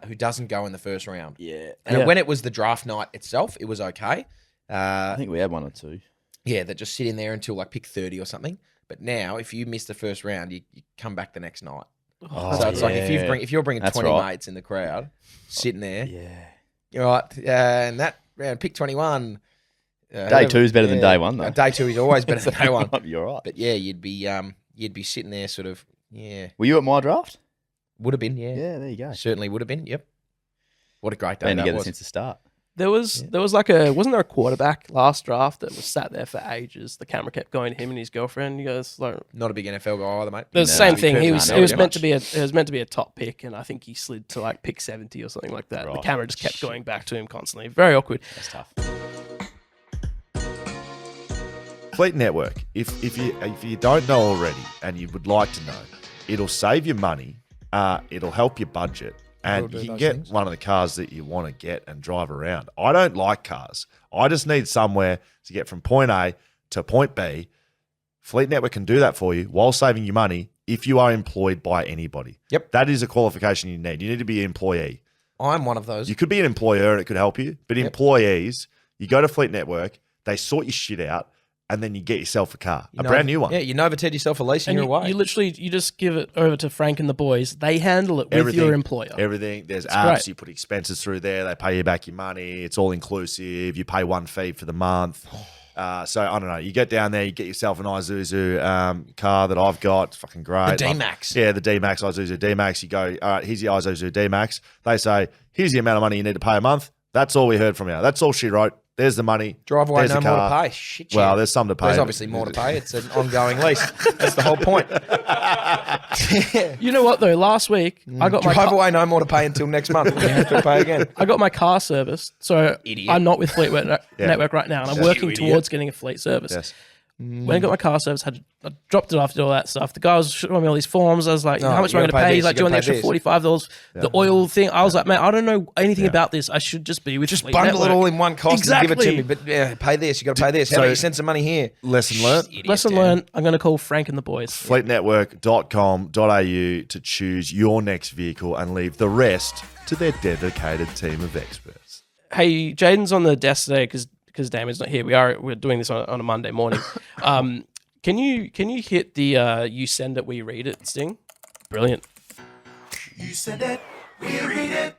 [SPEAKER 2] who doesn't go in the first round.
[SPEAKER 3] Yeah.
[SPEAKER 2] And
[SPEAKER 1] Yeah.
[SPEAKER 2] when it was the draft night itself, it was okay.
[SPEAKER 3] I think we had one or two.
[SPEAKER 2] Yeah, that just sit in there until like pick 30 or something. But now, if you miss the first round, you come back the next night.
[SPEAKER 3] Oh,
[SPEAKER 2] So it's like if
[SPEAKER 3] yeah.
[SPEAKER 2] you're bringing
[SPEAKER 3] That's
[SPEAKER 2] 20
[SPEAKER 3] right.
[SPEAKER 2] mates in the crowd, sitting there,
[SPEAKER 3] Yeah.
[SPEAKER 2] you're right. And that round, pick 21.
[SPEAKER 3] Day 2 is better than day 1, though.
[SPEAKER 2] Day 2 is always better than day 1.
[SPEAKER 3] Might be all right.
[SPEAKER 2] But yeah, you'd be sitting there, sort of. Yeah,
[SPEAKER 3] Were you at my draft?
[SPEAKER 2] would have been. Yeah,
[SPEAKER 3] Yeah, there you go.
[SPEAKER 2] certainly would have been. Yep. What a great day
[SPEAKER 3] Been
[SPEAKER 2] that
[SPEAKER 3] together
[SPEAKER 2] was.
[SPEAKER 3] since the start.
[SPEAKER 1] There was like wasn't there a quarterback last draft that was sat there for ages? The camera kept going to him and his girlfriend. You guys like
[SPEAKER 2] Not a big NFL guy either, mate.
[SPEAKER 1] the
[SPEAKER 3] No,
[SPEAKER 1] same
[SPEAKER 3] to be
[SPEAKER 1] thing. He
[SPEAKER 3] perfectly
[SPEAKER 1] was
[SPEAKER 3] honest,
[SPEAKER 1] meant to be it was meant to be a top pick, and I think he slid to like pick 70 or something like that. The
[SPEAKER 3] Right.
[SPEAKER 1] camera just kept going back to him constantly. Very awkward.
[SPEAKER 3] That's tough.
[SPEAKER 5] Fleet Network. If you don't know already and you would like to know, it'll save you money. It'll help your budget, and
[SPEAKER 2] do
[SPEAKER 5] you can
[SPEAKER 2] those
[SPEAKER 5] get
[SPEAKER 2] things.
[SPEAKER 5] one of the cars that you want to get and drive around. I don't like cars. I just need somewhere to get from point A to point B. Fleet Network can do that for you while saving you money if you are employed by anybody.
[SPEAKER 2] Yep.
[SPEAKER 5] That is a qualification you need. You need to be an employee.
[SPEAKER 2] I'm one of those.
[SPEAKER 5] You could be an employer and it could help you, but
[SPEAKER 2] Yep.
[SPEAKER 5] employees, you go to Fleet Network, they sort your shit out, and then you get yourself a car,
[SPEAKER 2] You
[SPEAKER 5] a
[SPEAKER 2] know-
[SPEAKER 5] brand new one.
[SPEAKER 2] Yeah, you novated yourself a lease and,
[SPEAKER 1] And
[SPEAKER 2] you're away.
[SPEAKER 1] you literally just give it over to Frank and the boys. They handle it with
[SPEAKER 5] Everything-
[SPEAKER 1] your employer.
[SPEAKER 5] Everything. There's
[SPEAKER 1] It's
[SPEAKER 5] apps.
[SPEAKER 1] great.
[SPEAKER 5] You put expenses through there. They pay you back your money. It's all inclusive. You pay one fee for the month. So I don't know. You get down there. You get yourself an Isuzu car that I've got. It's fucking great.
[SPEAKER 2] The D-Max.
[SPEAKER 5] Yeah, the D-Max, Isuzu D-Max. You go, all right, here's your Isuzu D-Max. They say, here's the amount of money you need to pay a month. That's all we heard from you. That's all she wrote. There's the money.
[SPEAKER 2] Drive away,
[SPEAKER 5] There's
[SPEAKER 2] no
[SPEAKER 5] the
[SPEAKER 2] more
[SPEAKER 5] car.
[SPEAKER 2] to pay. Shit,
[SPEAKER 5] Well,
[SPEAKER 2] yeah.
[SPEAKER 5] there's some to pay.
[SPEAKER 2] There's obviously more to pay. It's an ongoing lease. That's the whole point.
[SPEAKER 1] You know what though? Last week I got my
[SPEAKER 2] Drive
[SPEAKER 1] car,
[SPEAKER 2] away, no more to pay until next month. You have to pay again.
[SPEAKER 1] I got my car serviced. So
[SPEAKER 2] Idiot.
[SPEAKER 1] I'm not with Fleet Network right now, and I'm working
[SPEAKER 2] idiot.
[SPEAKER 1] towards getting a fleet service.
[SPEAKER 5] Yes.
[SPEAKER 1] Went and got my car service. I dropped it off, did all that stuff. The guy was showing me all these forms. I was like, how much am I going to pay? He's like, do you want the extra $45? The oil thing. I was like, man, I don't know anything about this. I should just be with
[SPEAKER 2] Just
[SPEAKER 1] Fleet
[SPEAKER 2] bundle
[SPEAKER 1] Network.
[SPEAKER 2] it all in one cost
[SPEAKER 1] Exactly.
[SPEAKER 2] and give it to me. But yeah, pay this. You got to pay this. How about you send some money here?
[SPEAKER 5] Lesson learned.
[SPEAKER 1] Lesson learned. I'm going to call Frank and the boys.
[SPEAKER 5] Fleetnetwork.com.au to choose your next vehicle and leave the rest to their dedicated team of experts.
[SPEAKER 1] Hey, Jaden's on the desk today because Damien's not here. We're doing this on a Monday morning. Can you hit the you send it, we read it sting? Brilliant.
[SPEAKER 6] You send it, we read it.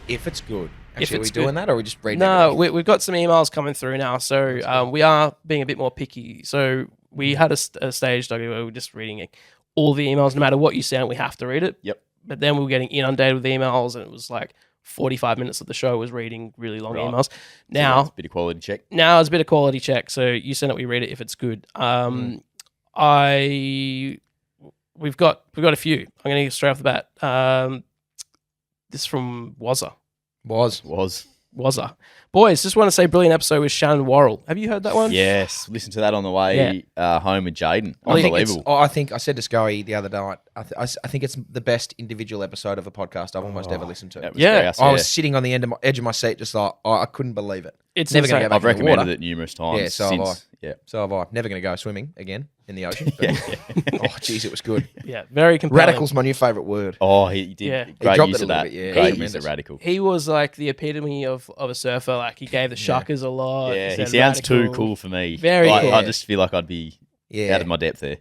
[SPEAKER 2] If it's good.
[SPEAKER 1] If
[SPEAKER 2] Actually,
[SPEAKER 1] it's
[SPEAKER 2] are we doing
[SPEAKER 1] good.
[SPEAKER 2] that or are we just reading
[SPEAKER 1] No,
[SPEAKER 2] it?
[SPEAKER 1] we've got some emails coming through now, so we are being a bit more picky. So we had a stage, Duggo, where we were just reading all the emails. No matter what you sent, we have to read it.
[SPEAKER 3] Yep.
[SPEAKER 1] But then we were getting inundated with emails, and it was like 45 minutes of the show was reading really long
[SPEAKER 3] Right.
[SPEAKER 1] emails.
[SPEAKER 3] So
[SPEAKER 1] Now,
[SPEAKER 3] that's a bit of quality check.
[SPEAKER 1] now it's a bit of quality check. So you send it, we read it if it's good. We've got a few. I'm going to go straight off the bat. This from Wazza. Wazza. Boys, just want to say brilliant episode with Shannon Worrell. Have you heard that one?
[SPEAKER 3] Yes, listen to that on the way home with Jaden.
[SPEAKER 2] I think
[SPEAKER 3] Unbelievable.
[SPEAKER 2] I think I said to Schoey the other night, I think it's the best individual episode of a podcast I've almost ever listened to.
[SPEAKER 3] That was
[SPEAKER 1] Yeah.
[SPEAKER 3] great.
[SPEAKER 2] I was sitting on the edge of my seat, just like, I couldned believe it.
[SPEAKER 1] It's
[SPEAKER 2] Never going to
[SPEAKER 1] insane.
[SPEAKER 2] go back
[SPEAKER 3] I've
[SPEAKER 2] in the
[SPEAKER 3] recommended
[SPEAKER 2] water.
[SPEAKER 3] it numerous times.
[SPEAKER 2] Yeah, so have I.
[SPEAKER 3] since. Yeah.
[SPEAKER 2] So have I. Never going to go swimming again in the ocean. But, oh, jeez, it was good.
[SPEAKER 1] Yeah, very compelling.
[SPEAKER 2] Radical's my new favourite word.
[SPEAKER 3] Oh, he did
[SPEAKER 1] Yeah.
[SPEAKER 2] He
[SPEAKER 3] great
[SPEAKER 2] dropped
[SPEAKER 3] use
[SPEAKER 2] it a
[SPEAKER 3] of
[SPEAKER 2] little
[SPEAKER 3] that.
[SPEAKER 2] bit, yeah.
[SPEAKER 3] Great use
[SPEAKER 2] Tremendous.
[SPEAKER 3] of radical.
[SPEAKER 1] He was like the epitome of a surfer. Like he gave the shuckers a lot.
[SPEAKER 3] Yeah, he
[SPEAKER 1] said
[SPEAKER 3] sounds too
[SPEAKER 1] radical.
[SPEAKER 3] cool for me.
[SPEAKER 1] Very cool.
[SPEAKER 3] I just feel like I'd be
[SPEAKER 2] Yeah.
[SPEAKER 3] out of my depth there.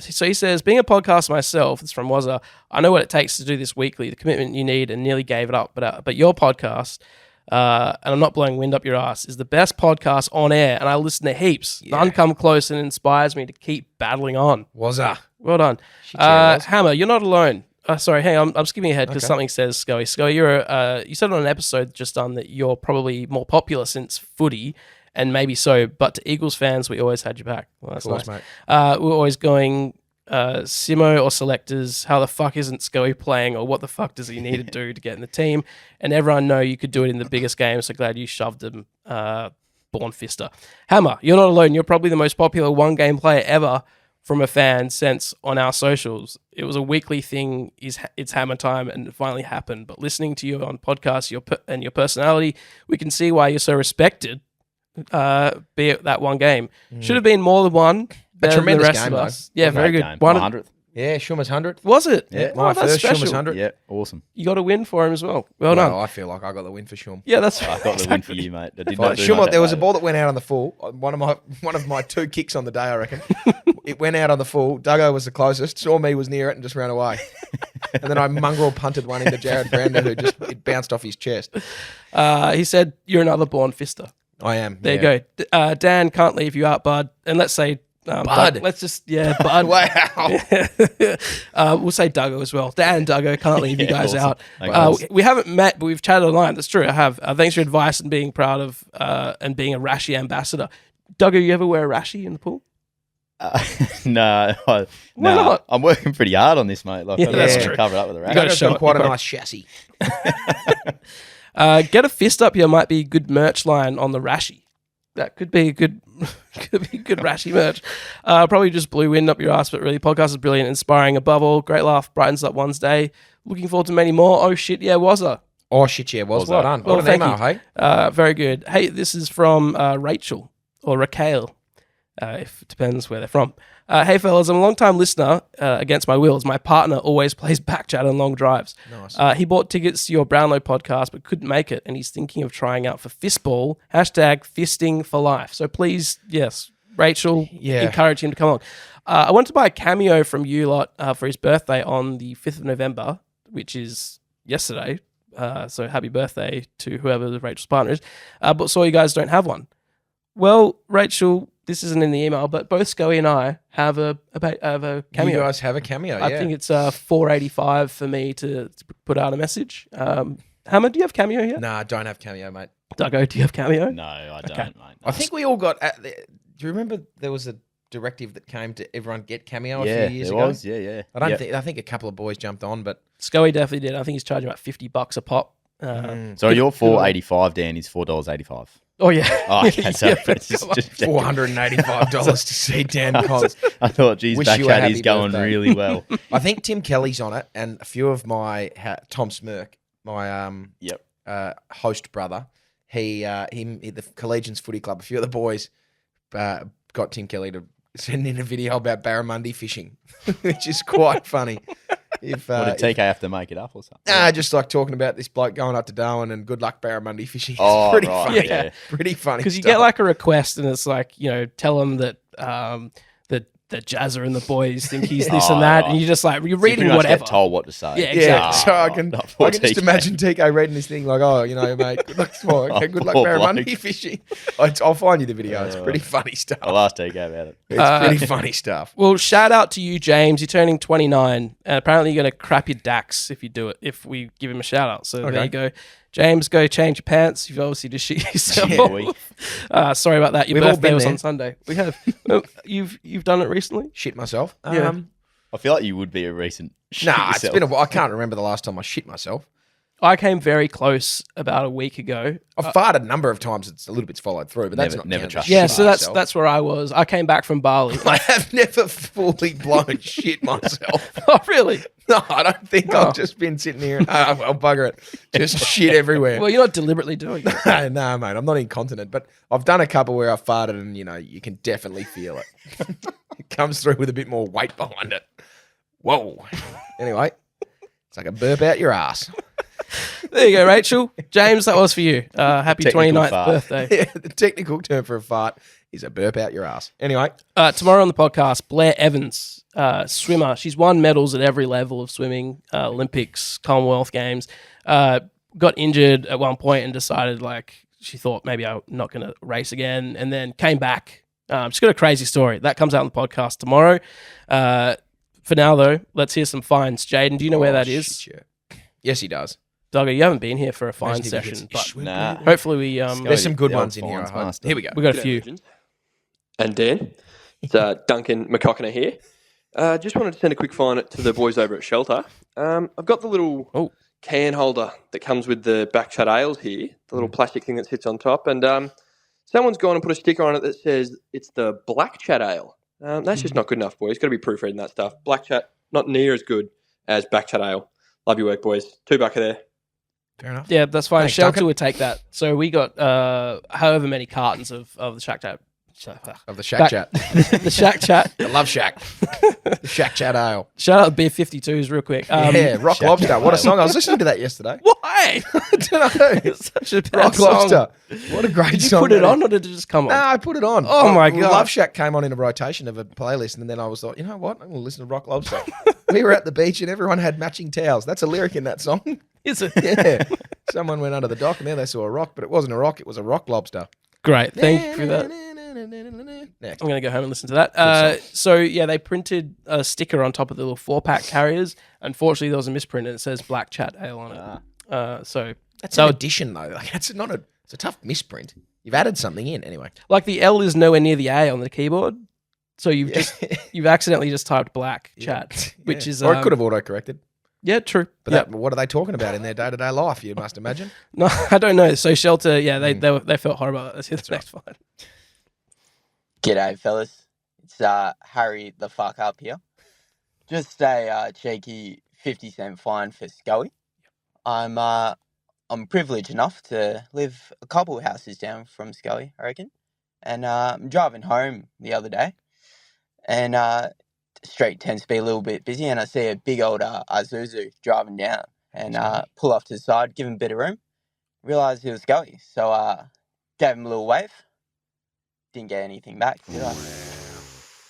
[SPEAKER 1] So he says, being a podcast myself, it's from Wazza, I know what it takes to do this weekly, the commitment you need, and nearly gave it up. But your podcast, and I'm not blowing wind up your ass, is the best podcast on air, and I listen to heaps. None come close and inspires me to keep battling on.
[SPEAKER 2] Wazza.
[SPEAKER 1] Well done.
[SPEAKER 2] yeah, Waz.
[SPEAKER 1] Hammer, you're not alone. Sorry, hang on, I'm skipping ahead because something says Schoey. Schoey, you said on an episode just done that you're probably more popular since footy, and maybe so, but to Eagles fans, we always had your back. Well, that's
[SPEAKER 2] course,
[SPEAKER 1] nice. We're always going, Simo or selectors, how the fuck isn't Schoey playing, or what the fuck does he need to do to get in the team? And everyone know you could do it in the biggest game, so glad you shoved him, Born Fister. Hammer, you're not alone. You're probably the most popular one-game player ever from a fan since on our socials. It was a weekly thing, it's Hammer time, and it finally happened. But listening to you on podcasts and your personality, we can see why you're so respected, be it that one game. Should have been more than one. Better than the
[SPEAKER 2] tremendous
[SPEAKER 1] rest
[SPEAKER 2] game,
[SPEAKER 1] of
[SPEAKER 2] though.
[SPEAKER 1] us. Yeah, very good.
[SPEAKER 3] Game.
[SPEAKER 1] One
[SPEAKER 3] 100th.
[SPEAKER 2] Yeah, Schumer's 100th.
[SPEAKER 1] was it?
[SPEAKER 2] Yeah,
[SPEAKER 1] Oh,
[SPEAKER 2] my
[SPEAKER 1] that's
[SPEAKER 2] first
[SPEAKER 1] special.
[SPEAKER 2] Schumer's 100th.
[SPEAKER 3] Yeah, awesome.
[SPEAKER 1] You got a win for him as well. Well done.
[SPEAKER 2] I feel like I got the win for Schum.
[SPEAKER 1] Yeah, that's
[SPEAKER 3] I got the win for you, mate. I did
[SPEAKER 2] Well,
[SPEAKER 3] not do
[SPEAKER 2] Schumer,
[SPEAKER 3] much
[SPEAKER 2] there was a
[SPEAKER 3] later.
[SPEAKER 2] ball that went out on the full. One of my two kicks on the day, I reckon. It went out on the full. Duggo was the closest. Saw me, was near it, and just ran away. And then I mongrel punted one into Jared Brander, who it bounced off his chest.
[SPEAKER 1] He said, you're another Born Fister.
[SPEAKER 2] I am.
[SPEAKER 1] There you go. Dan, can't leave you out, bud. And let's say...
[SPEAKER 2] Bud.
[SPEAKER 1] Let's just... Yeah, bud.
[SPEAKER 2] Wow.
[SPEAKER 1] We'll say Duggo as well. Dan and Duggo, can't leave you guys
[SPEAKER 3] awesome.
[SPEAKER 1] out.
[SPEAKER 3] Thanks.
[SPEAKER 1] We haven't met, but we've chatted online. That's true. I have. Thanks for your advice and being proud of and being a Rashi ambassador. Duggo, you ever wear a Rashi in the pool?
[SPEAKER 3] No,
[SPEAKER 1] Why not?
[SPEAKER 3] I'm working pretty hard on this, mate. Like,
[SPEAKER 1] Yeah,
[SPEAKER 3] I
[SPEAKER 1] that's
[SPEAKER 3] don't
[SPEAKER 1] true.
[SPEAKER 3] cover it up with a
[SPEAKER 1] You
[SPEAKER 3] rack.
[SPEAKER 1] gotta
[SPEAKER 2] Duggo's
[SPEAKER 1] show
[SPEAKER 2] got
[SPEAKER 1] it.
[SPEAKER 2] quite a
[SPEAKER 1] You got-
[SPEAKER 2] nice chassis.
[SPEAKER 1] Get a fist up here might be good merch line on the Rashi. That could be a good Rashi merch. Probably just blew wind up your ass, but really, podcast is brilliant, inspiring above all. Great laugh, brightens up one's day. Looking forward to many more. Oh shit, yeah, was I?
[SPEAKER 2] Oh, shit, yeah, was. Well done.
[SPEAKER 1] Well,
[SPEAKER 2] What an
[SPEAKER 1] thank
[SPEAKER 2] email,
[SPEAKER 1] you.
[SPEAKER 2] hey?
[SPEAKER 1] Very good. Hey, this is from Rachel or Raquel, if it depends where they're from. Hey, fellas, I'm a long-time listener against my wills. My partner always plays BackChat on long drives.
[SPEAKER 2] Nice.
[SPEAKER 1] He bought tickets to your Brownlow podcast but couldn't make it, and he's thinking of trying out for Fistball, #fisting for life. So please, yes, Rachel, encourage him to come along. I wanted to buy a Cameo from you lot for his birthday on the 5th of November, which is yesterday. So happy birthday to whoever Rachel's partner is. But saw you guys don't have one. Well, Rachel, this isn't in the email, but both Schoey and I have a Cameo.
[SPEAKER 2] You guys have a Cameo, yeah.
[SPEAKER 1] I think it's $4.85 for me to put out a message. Hammer, do you have Cameo here?
[SPEAKER 2] Nah, I don't have Cameo, mate.
[SPEAKER 1] Duggo, do you have Cameo?
[SPEAKER 3] No, I don't, mate.
[SPEAKER 2] I think we all got... do you remember there was a directive that came to everyone get Cameo a
[SPEAKER 3] Yeah,
[SPEAKER 2] few years
[SPEAKER 3] there
[SPEAKER 2] ago?
[SPEAKER 3] was. Yeah.
[SPEAKER 2] I don't think... I think a couple of boys jumped on, but...
[SPEAKER 1] Schoey definitely did. I think he's charging about $50 a pop.
[SPEAKER 3] So your $4.85, Dan, is $4.85.
[SPEAKER 1] Oh yeah.
[SPEAKER 3] Oh, okay, so
[SPEAKER 1] Yeah,
[SPEAKER 3] it's just
[SPEAKER 2] $485 to see Dan Const.
[SPEAKER 3] I thought, geez,
[SPEAKER 2] Wish you a
[SPEAKER 3] BackChat
[SPEAKER 2] happy
[SPEAKER 3] is going
[SPEAKER 2] birthday.
[SPEAKER 3] really well.
[SPEAKER 2] I think Tim Kelly's on it, and a few of my Tom Smirk, my
[SPEAKER 3] Yep.
[SPEAKER 2] host brother, the Collegians Footy Club. A few of the boys got Tim Kelly to send in a video about barramundi fishing, which is quite funny. If
[SPEAKER 3] What did TK have to make it up or something?
[SPEAKER 2] just like talking about this bloke going up to Darwin and good luck barramundi fishing. It's
[SPEAKER 3] Oh,
[SPEAKER 2] pretty
[SPEAKER 3] right,
[SPEAKER 2] funny.
[SPEAKER 3] yeah.
[SPEAKER 2] Pretty funny.
[SPEAKER 1] Because you
[SPEAKER 2] stuff.
[SPEAKER 1] get like a request and it's like, tell them that that Jazza and the boys think he's this
[SPEAKER 3] Oh,
[SPEAKER 1] and that,
[SPEAKER 3] right.
[SPEAKER 1] and you're just like, you're
[SPEAKER 3] So you
[SPEAKER 1] reading
[SPEAKER 3] pretty much
[SPEAKER 1] whatever.
[SPEAKER 3] get told what to say.
[SPEAKER 1] Yeah, exactly.
[SPEAKER 2] So I can
[SPEAKER 3] Poor
[SPEAKER 2] just
[SPEAKER 3] TK.
[SPEAKER 2] imagine TK reading this thing like, mate, good luck tomorrow. Okay, good luck
[SPEAKER 3] Poor
[SPEAKER 2] barramundi
[SPEAKER 3] bloke.
[SPEAKER 2] fishing. I'll find you the video. It's pretty funny stuff.
[SPEAKER 3] I'll ask TK about it.
[SPEAKER 2] It's pretty funny stuff.
[SPEAKER 1] Well, shout out to you, James. You're turning 29. And apparently, you're going to crap your Dax if you do it, if we give him a shout out. So there you go. James, go change your pants. You've obviously just shit yourself. Sorry about that. Your
[SPEAKER 2] We've all
[SPEAKER 1] birthday
[SPEAKER 2] been
[SPEAKER 1] was
[SPEAKER 2] there.
[SPEAKER 1] on Sunday. We have. You've done it recently?
[SPEAKER 2] Shit myself.
[SPEAKER 1] Yeah.
[SPEAKER 3] I feel like you would be a recent shit
[SPEAKER 2] Nah, it's
[SPEAKER 3] yourself.
[SPEAKER 2] been a while. I can't remember the last time I shit myself.
[SPEAKER 1] I came very close about a week ago.
[SPEAKER 2] I've farted a number of times. It's a little bit followed through, but that's
[SPEAKER 3] Never-
[SPEAKER 2] not
[SPEAKER 3] never
[SPEAKER 2] counted
[SPEAKER 3] trust
[SPEAKER 2] as
[SPEAKER 1] Yeah,
[SPEAKER 2] shit
[SPEAKER 1] so
[SPEAKER 2] myself.
[SPEAKER 1] that's where I was. I came back from Bali.
[SPEAKER 2] I have never fully blown shit myself.
[SPEAKER 1] Oh, really?
[SPEAKER 2] No, I don't think I've just been sitting here and I'll bugger it. Just shit everywhere.
[SPEAKER 1] Well, you're not deliberately doing it.
[SPEAKER 2] No, mate, I'm not incontinent, but I've done a couple where I've farted and, you can definitely feel it. It comes through with a bit more weight behind it. Whoa. Anyway, it's like a burp out your ass.
[SPEAKER 1] There you go, Rachel. James, that was for you. Happy
[SPEAKER 3] Technical
[SPEAKER 1] 29th
[SPEAKER 3] fart.
[SPEAKER 1] birthday.
[SPEAKER 2] Yeah, the technical term for a fart is a burp out your ass. Anyway,
[SPEAKER 1] Tomorrow on the podcast, Blair Evans, swimmer. She's won medals at every level of swimming, Olympics, Commonwealth Games. Got injured at one point and decided she thought maybe I'm not going to race again, and then came back. She's got a crazy story. That comes out on the podcast tomorrow. For now, though, let's hear some finds. Jaden, do you know where that is?
[SPEAKER 2] Shit, yeah. Yes, he does.
[SPEAKER 1] Duggo, you haven't been here for a fine
[SPEAKER 2] Imagine if he
[SPEAKER 1] session,
[SPEAKER 2] gets
[SPEAKER 1] but
[SPEAKER 3] Nah.
[SPEAKER 1] hopefully we
[SPEAKER 2] There's some good
[SPEAKER 3] the old
[SPEAKER 2] ones in here. I
[SPEAKER 3] fines
[SPEAKER 2] hope.
[SPEAKER 3] master.
[SPEAKER 2] Here we go.
[SPEAKER 1] we got a
[SPEAKER 7] G'day,
[SPEAKER 1] few.
[SPEAKER 7] legends. And Dan. It's Duncan McCockiner here. Just wanted to send a quick find to the boys over at Shelter. I've got the little can holder that comes with the BackChat ales here, the little plastic thing that sits on top, and someone's gone and put a sticker on it that says it's the BlackChat ale. That's just not good enough, boys. Got to be proofreading that stuff. BlackChat, not near as good as BackChat ale. Love your work, boys. $2 there.
[SPEAKER 2] Fair enough.
[SPEAKER 1] Yeah, that's fine.
[SPEAKER 2] Thanks,
[SPEAKER 1] Shelter
[SPEAKER 2] Duncan.
[SPEAKER 1] would take that. So we got however many cartons of the Shack Chat.
[SPEAKER 2] Of the Shack Chat.
[SPEAKER 1] The Shack Chat.
[SPEAKER 2] I love Shack. The Shack Chat ale.
[SPEAKER 1] Shout out to Beer 52s real quick.
[SPEAKER 2] Yeah, Rock
[SPEAKER 3] Shack
[SPEAKER 2] Lobster.
[SPEAKER 3] Chat
[SPEAKER 2] What a
[SPEAKER 3] ale.
[SPEAKER 2] song. I was listening to that yesterday.
[SPEAKER 1] Why?
[SPEAKER 2] I don't know.
[SPEAKER 1] Such a bad
[SPEAKER 2] Rock
[SPEAKER 1] song.
[SPEAKER 2] Lobster. What a great
[SPEAKER 1] Did you
[SPEAKER 2] song.
[SPEAKER 1] put it
[SPEAKER 2] that
[SPEAKER 1] on
[SPEAKER 2] is.
[SPEAKER 1] or did it just come on?
[SPEAKER 2] No, I put it on.
[SPEAKER 1] Oh my God.
[SPEAKER 2] Love Shack came on in a rotation of a playlist, and then I was like, you know what? I'm going to listen to Rock Lobster. We were at the beach, and everyone had matching towels. That's a lyric in that song.
[SPEAKER 1] Is it?
[SPEAKER 2] Yeah. Someone went under the dock, and there they saw a rock, but it wasn't a rock. It was a rock lobster.
[SPEAKER 1] Great. Thank you for that.
[SPEAKER 2] Next.
[SPEAKER 1] I'm going to go home and listen to that. So, yeah, they printed a sticker on top of the little 4-pack carriers. Unfortunately, there was a misprint and it says Black Chat Ale on it. So,
[SPEAKER 2] That's
[SPEAKER 1] So-
[SPEAKER 2] an addition, though. Like, it's a tough misprint. You've added something in, anyway.
[SPEAKER 1] like the L is nowhere near the A on the keyboard. So you've accidentally just typed Black Chat, which is
[SPEAKER 2] or it could have auto-corrected.
[SPEAKER 1] yeah, true.
[SPEAKER 2] But
[SPEAKER 1] Yeah.
[SPEAKER 2] what are they talking about in their day-to-day life, you must imagine?
[SPEAKER 1] No, I don't know. So Shelter, yeah, they felt horrible. Let's hear the next find.
[SPEAKER 8] G'day, fellas. It's Harry the fuck up here. Just a cheeky 50-cent fine for Schoey. I'm privileged enough to live a couple of houses down from Schoey, I reckon. And I'm driving home the other day, and the street tends to be a little bit busy, and I see a big old Isuzu driving down, and pull off to the side, give him a bit of room. Realised he was Schoey, so gave him a little wave. Didn't get anything back, did I?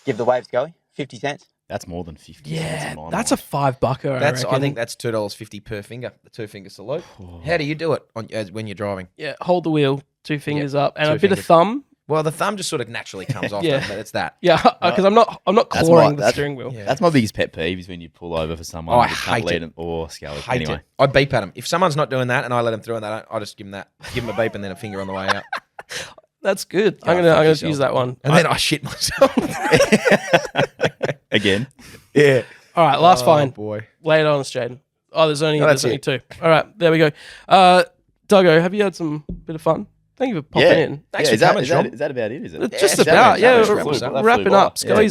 [SPEAKER 8] Give the waves, Schoey. 50 cents.
[SPEAKER 3] That's more than 50 cents
[SPEAKER 1] Yeah,
[SPEAKER 3] in my
[SPEAKER 1] that's a
[SPEAKER 3] mind.
[SPEAKER 1] $5.
[SPEAKER 2] I think that's $2.50 per finger, the 2-finger salute. How do you do it when you're driving?
[SPEAKER 1] yeah. Hold the wheel, 2 fingers up, and
[SPEAKER 2] two
[SPEAKER 1] a bit of
[SPEAKER 2] fingers.
[SPEAKER 1] thumb.
[SPEAKER 2] Well, the thumb just sort of naturally comes off,
[SPEAKER 1] Yeah.
[SPEAKER 2] but it's that.
[SPEAKER 1] Yeah, because I'm not
[SPEAKER 3] That's
[SPEAKER 1] clawing the
[SPEAKER 3] that's-
[SPEAKER 1] steering wheel.
[SPEAKER 2] Yeah.
[SPEAKER 3] That's my biggest pet peeve is when you pull over for someone
[SPEAKER 2] Oh, I
[SPEAKER 3] who can't
[SPEAKER 2] hate
[SPEAKER 3] lead
[SPEAKER 2] it.
[SPEAKER 3] them or scale it.
[SPEAKER 2] Hate
[SPEAKER 3] Anyway,
[SPEAKER 2] it. I beep at them. If someone's not doing that and I let them through and I just give them a beep and then a finger on the way out.
[SPEAKER 1] That's good. I'm
[SPEAKER 2] fuck
[SPEAKER 1] gonna
[SPEAKER 2] yourself.
[SPEAKER 1] use that one.
[SPEAKER 2] And then I shit myself.
[SPEAKER 3] again,
[SPEAKER 2] yeah.
[SPEAKER 1] All right, last fine.
[SPEAKER 2] Boy.
[SPEAKER 1] Lay it on us, Jaden. Oh, there's only
[SPEAKER 2] No, that's
[SPEAKER 1] two.
[SPEAKER 2] it.
[SPEAKER 1] All right, there we go. Duggo, have you had some bit of fun? Thank you for popping in.
[SPEAKER 2] Thanks
[SPEAKER 3] Yeah,
[SPEAKER 2] for coming, John.
[SPEAKER 3] is that about it? Is it?
[SPEAKER 1] It's just
[SPEAKER 2] it's
[SPEAKER 1] about,
[SPEAKER 2] that
[SPEAKER 1] yeah.
[SPEAKER 2] much.
[SPEAKER 1] We're
[SPEAKER 3] That
[SPEAKER 1] wrapping
[SPEAKER 3] flew
[SPEAKER 1] up.
[SPEAKER 3] by. Yeah.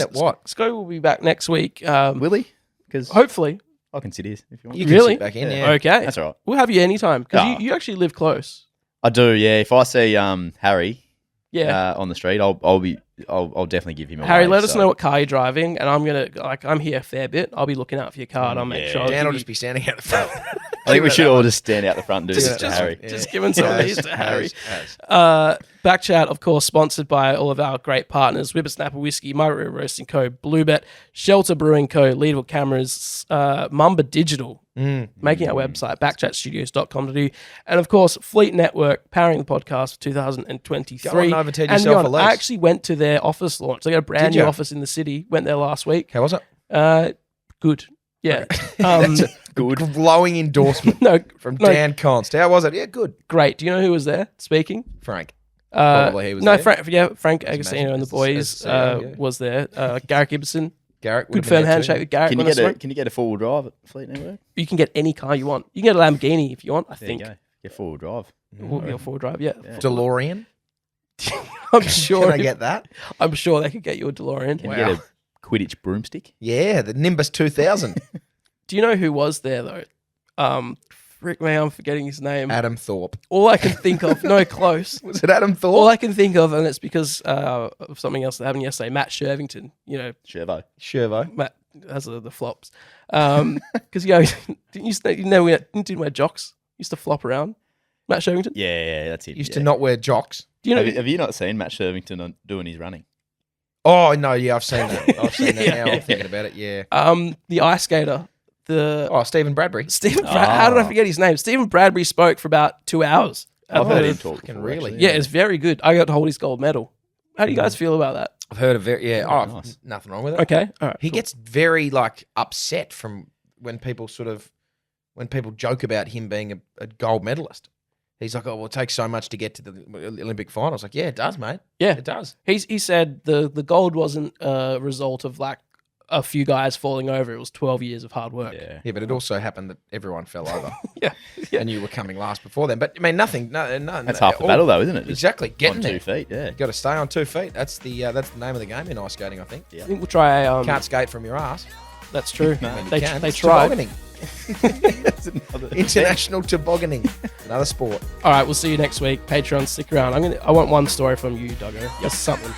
[SPEAKER 1] Schoey will be back next week.
[SPEAKER 3] Will he? Because
[SPEAKER 1] Hopefully.
[SPEAKER 3] I can sit here if you want.
[SPEAKER 2] You can
[SPEAKER 1] Really?
[SPEAKER 2] sit back in, yeah.
[SPEAKER 1] Okay.
[SPEAKER 3] That's all right.
[SPEAKER 1] We'll have you anytime because
[SPEAKER 3] Ah.
[SPEAKER 1] you actually live close.
[SPEAKER 3] I do. Yeah. If I see Harry
[SPEAKER 1] Yeah.
[SPEAKER 3] on the street, I'll definitely give him a
[SPEAKER 1] Harry,
[SPEAKER 3] wave,
[SPEAKER 1] let us
[SPEAKER 3] so-
[SPEAKER 1] know what car you're driving, and I'm here a fair bit. I'll be looking out for your car, and I'll make
[SPEAKER 3] Yeah.
[SPEAKER 1] sure.
[SPEAKER 2] Dan will just be standing out the front.
[SPEAKER 3] I think we should all just stand out the front and do this to Harry.
[SPEAKER 1] Just giving some of these to Harry.
[SPEAKER 2] Has.
[SPEAKER 1] BackChat, of course, sponsored by all of our great partners: Whippersnapper Whiskey, My River Roasting Co., BlueBet, Shelter Brewing Co., Leadville Cameras, Mumba Digital, making our website, backchatstudios.com.au, and of course, Fleet Network, powering the podcast for 2023.
[SPEAKER 2] Go on, Novated
[SPEAKER 1] And
[SPEAKER 2] yourself
[SPEAKER 1] beyond,
[SPEAKER 2] a lease.
[SPEAKER 1] I actually went to their office launch. They got a brand
[SPEAKER 2] Did
[SPEAKER 1] new
[SPEAKER 2] you?
[SPEAKER 1] office in the city. Went there last week.
[SPEAKER 2] How was it?
[SPEAKER 1] Good. Yeah.
[SPEAKER 2] That's a good glowing endorsement
[SPEAKER 1] No,
[SPEAKER 2] from
[SPEAKER 1] no,
[SPEAKER 2] Dan Const. How was it? Yeah, good.
[SPEAKER 1] great. Do you know who was there speaking?
[SPEAKER 2] Frank. Probably he was
[SPEAKER 1] no,
[SPEAKER 2] there.
[SPEAKER 1] Frank
[SPEAKER 2] Just
[SPEAKER 1] Agostino
[SPEAKER 2] imagine
[SPEAKER 1] and the
[SPEAKER 2] as
[SPEAKER 1] boys
[SPEAKER 2] the CEO, yeah.
[SPEAKER 1] was there. Garrett Gibson,
[SPEAKER 2] Garrett would
[SPEAKER 1] good
[SPEAKER 2] have been
[SPEAKER 1] firm
[SPEAKER 2] there
[SPEAKER 1] handshake
[SPEAKER 2] too.
[SPEAKER 1] with Garrett.
[SPEAKER 3] Can you get a four-wheel drive at Fleet Network?
[SPEAKER 1] You can get any car you want. You can get a Lamborghini if you want. I
[SPEAKER 3] There
[SPEAKER 1] think
[SPEAKER 3] you go. Get four-wheel drive.
[SPEAKER 1] we'll get a four drive. Yeah,
[SPEAKER 2] DeLorean?
[SPEAKER 1] I'm sure.
[SPEAKER 2] Can I get that?
[SPEAKER 1] I'm sure they could get you a DeLorean.
[SPEAKER 3] Can you get a Quidditch broomstick?
[SPEAKER 2] Yeah, the Nimbus 2000.
[SPEAKER 1] Do you know who was there though? Frick me, I'm forgetting his name.
[SPEAKER 2] Adam Thorpe.
[SPEAKER 1] All I can think of, no, close.
[SPEAKER 2] Was it Adam Thorpe?
[SPEAKER 1] All I can think of, and it's because of something else that happened yesterday. Matt Shervington, you know,
[SPEAKER 3] Chevo.
[SPEAKER 2] Shervo.
[SPEAKER 1] Matt has the flops. Because you didn't wear jocks. Used to flop around. Matt Shervington.
[SPEAKER 3] Yeah, that's it.
[SPEAKER 2] Used
[SPEAKER 3] yeah.
[SPEAKER 2] to not wear jocks.
[SPEAKER 1] Do you know?
[SPEAKER 3] Have you not seen Matt Shervington doing his running?
[SPEAKER 2] Oh, no, yeah, I've seen that. I've seen that
[SPEAKER 1] Yeah.
[SPEAKER 2] now. I'm thinking about it, yeah.
[SPEAKER 1] The ice skater.
[SPEAKER 2] Stephen Bradbury.
[SPEAKER 1] Stephen. How did I forget his name? Stephen Bradbury spoke for about 2 hours.
[SPEAKER 3] I've heard him
[SPEAKER 1] the-
[SPEAKER 3] talk.
[SPEAKER 2] fucking
[SPEAKER 3] before,
[SPEAKER 2] really?
[SPEAKER 3] actually,
[SPEAKER 1] Yeah, it's very good. I got to hold his gold medal. How do you guys feel about that?
[SPEAKER 2] I've heard of it. Yeah,
[SPEAKER 3] nice.
[SPEAKER 2] nothing wrong with it.
[SPEAKER 1] Okay, all right.
[SPEAKER 2] He
[SPEAKER 1] cool.
[SPEAKER 2] gets very like upset from when people joke about him being a gold medalist. He's like, oh, well, it takes so much to get to the Olympic finals. Like, yeah, it does, mate.
[SPEAKER 1] Yeah.
[SPEAKER 2] It does.
[SPEAKER 1] He said the gold wasn't a result of like a few guys falling over. It was 12 years of hard work.
[SPEAKER 3] Yeah.
[SPEAKER 2] Yeah, but it also happened that everyone fell over.
[SPEAKER 1] Yeah.
[SPEAKER 2] And you were coming last before them. But I mean, nothing. No,
[SPEAKER 3] That's half the battle, though, isn't it? Just
[SPEAKER 2] Exactly. Getting
[SPEAKER 3] on
[SPEAKER 2] there.
[SPEAKER 3] 2 feet. Yeah.
[SPEAKER 2] You got to stay on 2 feet. That's the name of the game in ice skating, I think.
[SPEAKER 1] I think we'll try.
[SPEAKER 2] Can't skate from your ass.
[SPEAKER 1] That's true.
[SPEAKER 2] You
[SPEAKER 1] They
[SPEAKER 2] can.
[SPEAKER 1] they
[SPEAKER 2] It's
[SPEAKER 1] tried.
[SPEAKER 2] tobogganing. International tobogganing. Another sport.
[SPEAKER 1] All right, we'll see you next week. Patreon, stick around. I want one story from you, Duggo. Just something.